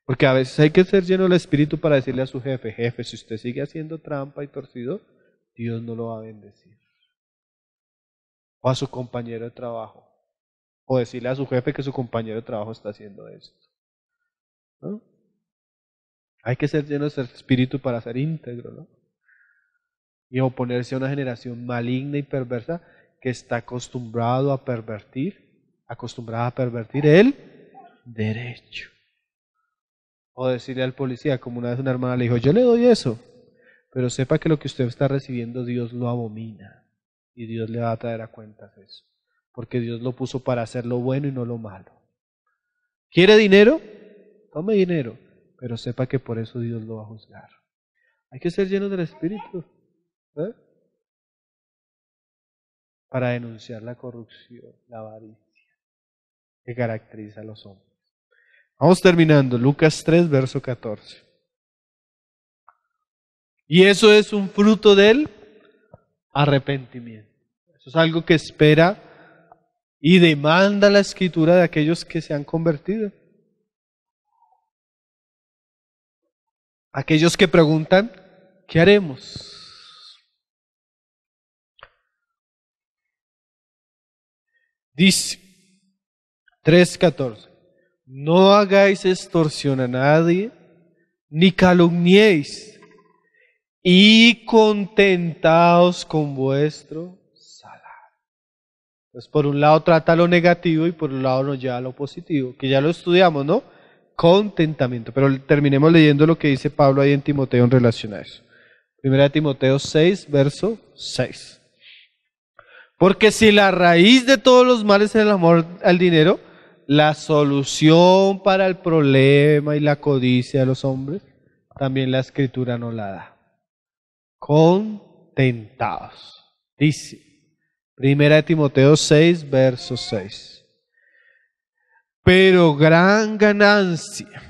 Porque a veces hay que ser lleno del Espíritu para decirle a su jefe, si usted sigue haciendo trampa y torcido, Dios no lo va a bendecir. O a su compañero de trabajo. O decirle a su jefe que su compañero de trabajo está haciendo esto. ¿No? Hay que ser lleno de Espíritu para ser íntegro, ¿no? Y oponerse a una generación maligna y perversa que está acostumbrada a pervertir el derecho. O decirle al policía, como una vez una hermana le dijo, yo le doy eso, pero sepa que lo que usted está recibiendo Dios lo abomina y Dios le va a traer a cuentas eso, porque Dios lo puso para hacer lo bueno y no lo malo. ¿Quiere dinero? Tome dinero, pero sepa que por eso Dios lo va a juzgar. Hay que ser llenos del Espíritu, ¿eh? Para denunciar la corrupción, la avaricia. que caracteriza a los hombres. Vamos terminando, Lucas 3, verso 14. Y eso es un fruto del arrepentimiento. Eso es algo que espera y demanda la Escritura de aquellos que se han convertido. Aquellos que preguntan, ¿qué haremos? Dice 3:14, no hagáis extorsión a nadie, ni calumniéis, y contentaos con vuestro salario. Pues por un lado trata lo negativo y por un lado nos lleva a lo positivo, que ya lo estudiamos, ¿no? Contentamiento. Pero terminemos leyendo lo que dice Pablo ahí en Timoteo en relación a eso. Primera de Timoteo 6, verso 6. Porque si la raíz de todos los males es el amor al dinero, la solución para el problema y la codicia de los hombres, también la Escritura nos la da. Contentados. Dice, Primera de Timoteo 6, verso 6. Pero gran ganancia.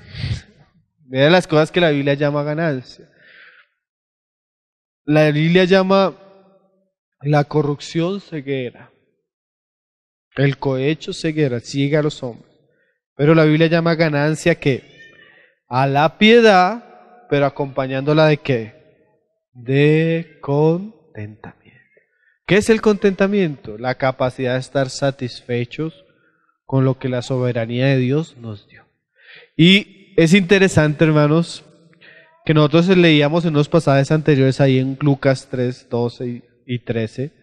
Mira las cosas que la Biblia llama ganancia. La Biblia llama la corrupción ceguera. El cohecho ceguera, ciega a los hombres. Pero la Biblia llama ganancia ¿qué? A la piedad, pero acompañándola ¿de qué? De contentamiento. ¿Qué es el contentamiento? La capacidad de estar satisfechos con lo que la soberanía de Dios nos dio. Y es interesante, hermanos, que nosotros leíamos en unos pasajes anteriores ahí en Lucas 3, 12 y 13.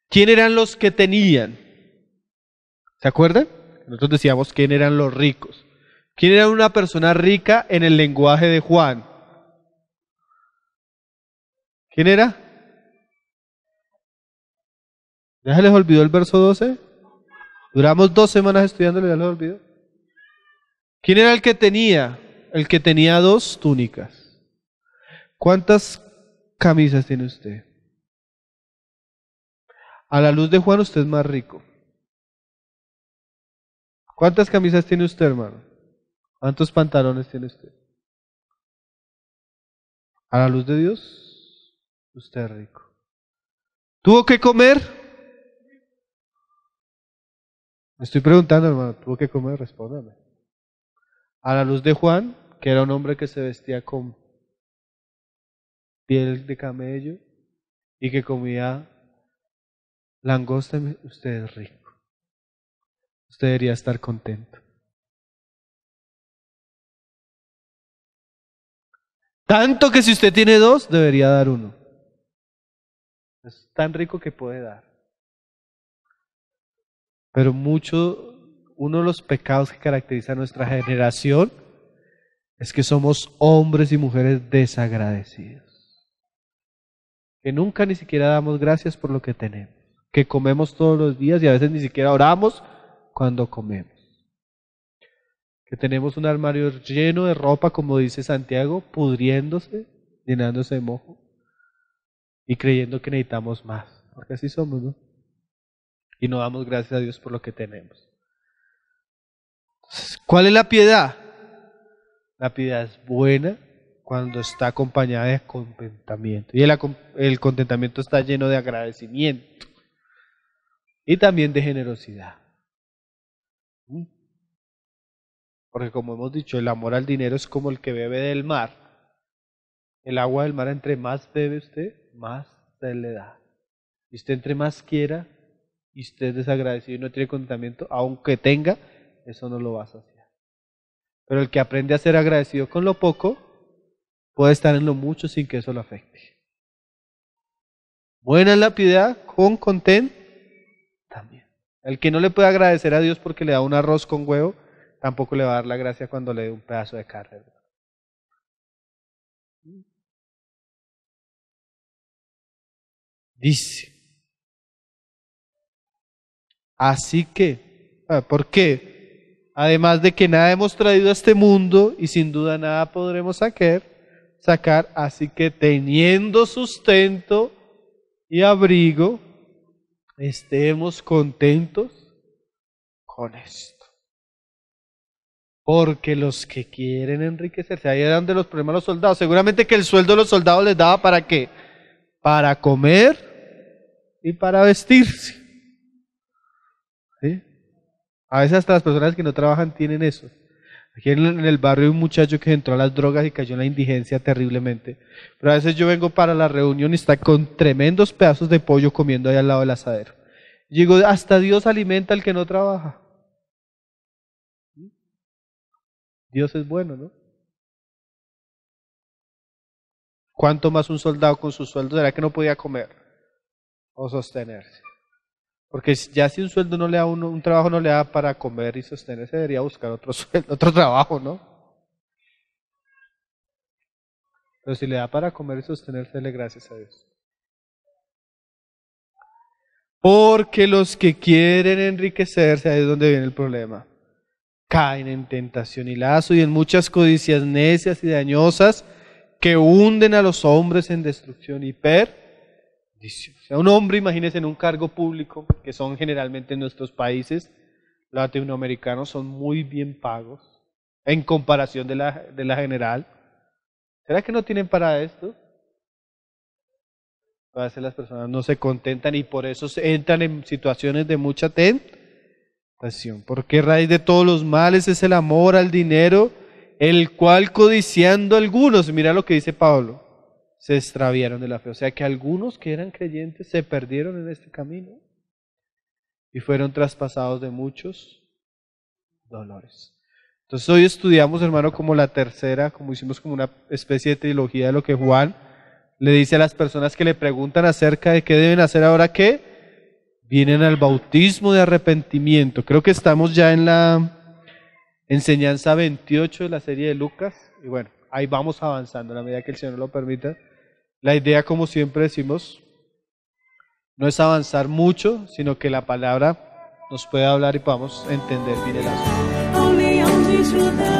¿Quién eran los que tenían? ¿Se acuerdan? Nosotros decíamos quién eran los ricos. ¿Quién era una persona rica en el lenguaje de Juan? ¿Quién era? ¿Ya se les olvidó el verso 12? Duramos 2 semanas estudiándolo y ya les olvidó. ¿Quién era el que tenía? El que tenía 2 túnicas. ¿Cuántas camisas tiene usted? A la luz de Juan usted es más rico. ¿Cuántas camisas tiene usted, hermano? ¿Cuántos pantalones tiene usted? A la luz de Dios, usted es rico. ¿Tuvo que comer? Me estoy preguntando, hermano, ¿tuvo que comer? Respóndame. A la luz de Juan, que era un hombre que se vestía con piel de camello y que comía langosta, usted es rico. Usted debería estar contento. Tanto que si usted tiene 2, debería dar 1. Es tan rico que puede dar. Pero uno de los pecados que caracteriza a nuestra generación es que somos hombres y mujeres desagradecidos. Que nunca ni siquiera damos gracias por lo que tenemos. Que comemos todos los días y a veces ni siquiera oramos cuando comemos. Que tenemos un armario lleno de ropa, como dice Santiago, pudriéndose, llenándose de mojo y creyendo que necesitamos más. Porque así somos, ¿no? Y no damos gracias a Dios por lo que tenemos. ¿Cuál es la piedad? La piedad es buena cuando está acompañada de contentamiento. Y el contentamiento está lleno de agradecimiento y también de generosidad. Porque como hemos dicho, el amor al dinero es como el que bebe del mar. El agua del mar, entre más bebe usted, más se le da. Y usted entre más quiera, y usted es desagradecido y no tiene contentamiento, aunque tenga, eso no lo va a saciar. Pero el que aprende a ser agradecido con lo poco, puede estar en lo mucho sin que eso lo afecte. Buena es la piedad con contentamiento. El que no le puede agradecer a Dios porque le da un arroz con huevo, tampoco le va a dar la gracia cuando le dé un pedazo de carne. Dice, así que, ¿por qué? Además de que nada hemos traído a este mundo y sin duda nada podremos sacar, así que teniendo sustento y abrigo, estemos contentos con esto. Porque los que quieren enriquecerse, ahí es donde los problemas de los soldados. Seguramente que el sueldo de los soldados les daba ¿para qué? Para comer y para vestirse. ¿Sí? A veces hasta las personas que no trabajan tienen eso. Aquí en el barrio hay un muchacho que entró a las drogas y cayó en la indigencia terriblemente. Pero a veces yo vengo para la reunión y está con tremendos pedazos de pollo comiendo ahí al lado del asadero. Y digo, hasta Dios alimenta al que no trabaja. Dios es bueno, ¿no? ¿Cuánto más un soldado con su sueldo? ¿Será que no podía comer o sostenerse? Porque ya si un sueldo no le da un trabajo no le da para comer y sostenerse, debería buscar otro sueldo, otro trabajo, ¿no? Pero si le da para comer y sostenerse, dele gracias a Dios. Porque los que quieren enriquecerse, ahí es donde viene el problema. Caen en tentación y lazo y en muchas codicias necias y dañosas que hunden a los hombres en destrucción y perdición. O sea, un hombre, imagínense, en un cargo público, que son generalmente en nuestros países latinoamericanos, son muy bien pagos en comparación de la general. ¿Será que no tienen para esto? A veces las personas no se contentan y por eso entran en situaciones de mucha tentación. Porque raíz de todos los males es el amor al dinero, el cual codiciando algunos, mira lo que dice Pablo, se extraviaron de la fe. O sea que algunos que eran creyentes se perdieron en este camino y fueron traspasados de muchos dolores. Entonces hoy estudiamos, hermano, como la tercera, como hicimos como una especie de trilogía de lo que Juan le dice a las personas que le preguntan acerca de qué deben hacer ahora que vienen al bautismo de arrepentimiento. Creo que estamos ya en la enseñanza 28 de la serie de Lucas. Y bueno, ahí vamos avanzando a la medida que el Señor lo permita. La idea, como siempre decimos, no es avanzar mucho, sino que la palabra nos pueda hablar y podamos entender bien el asunto.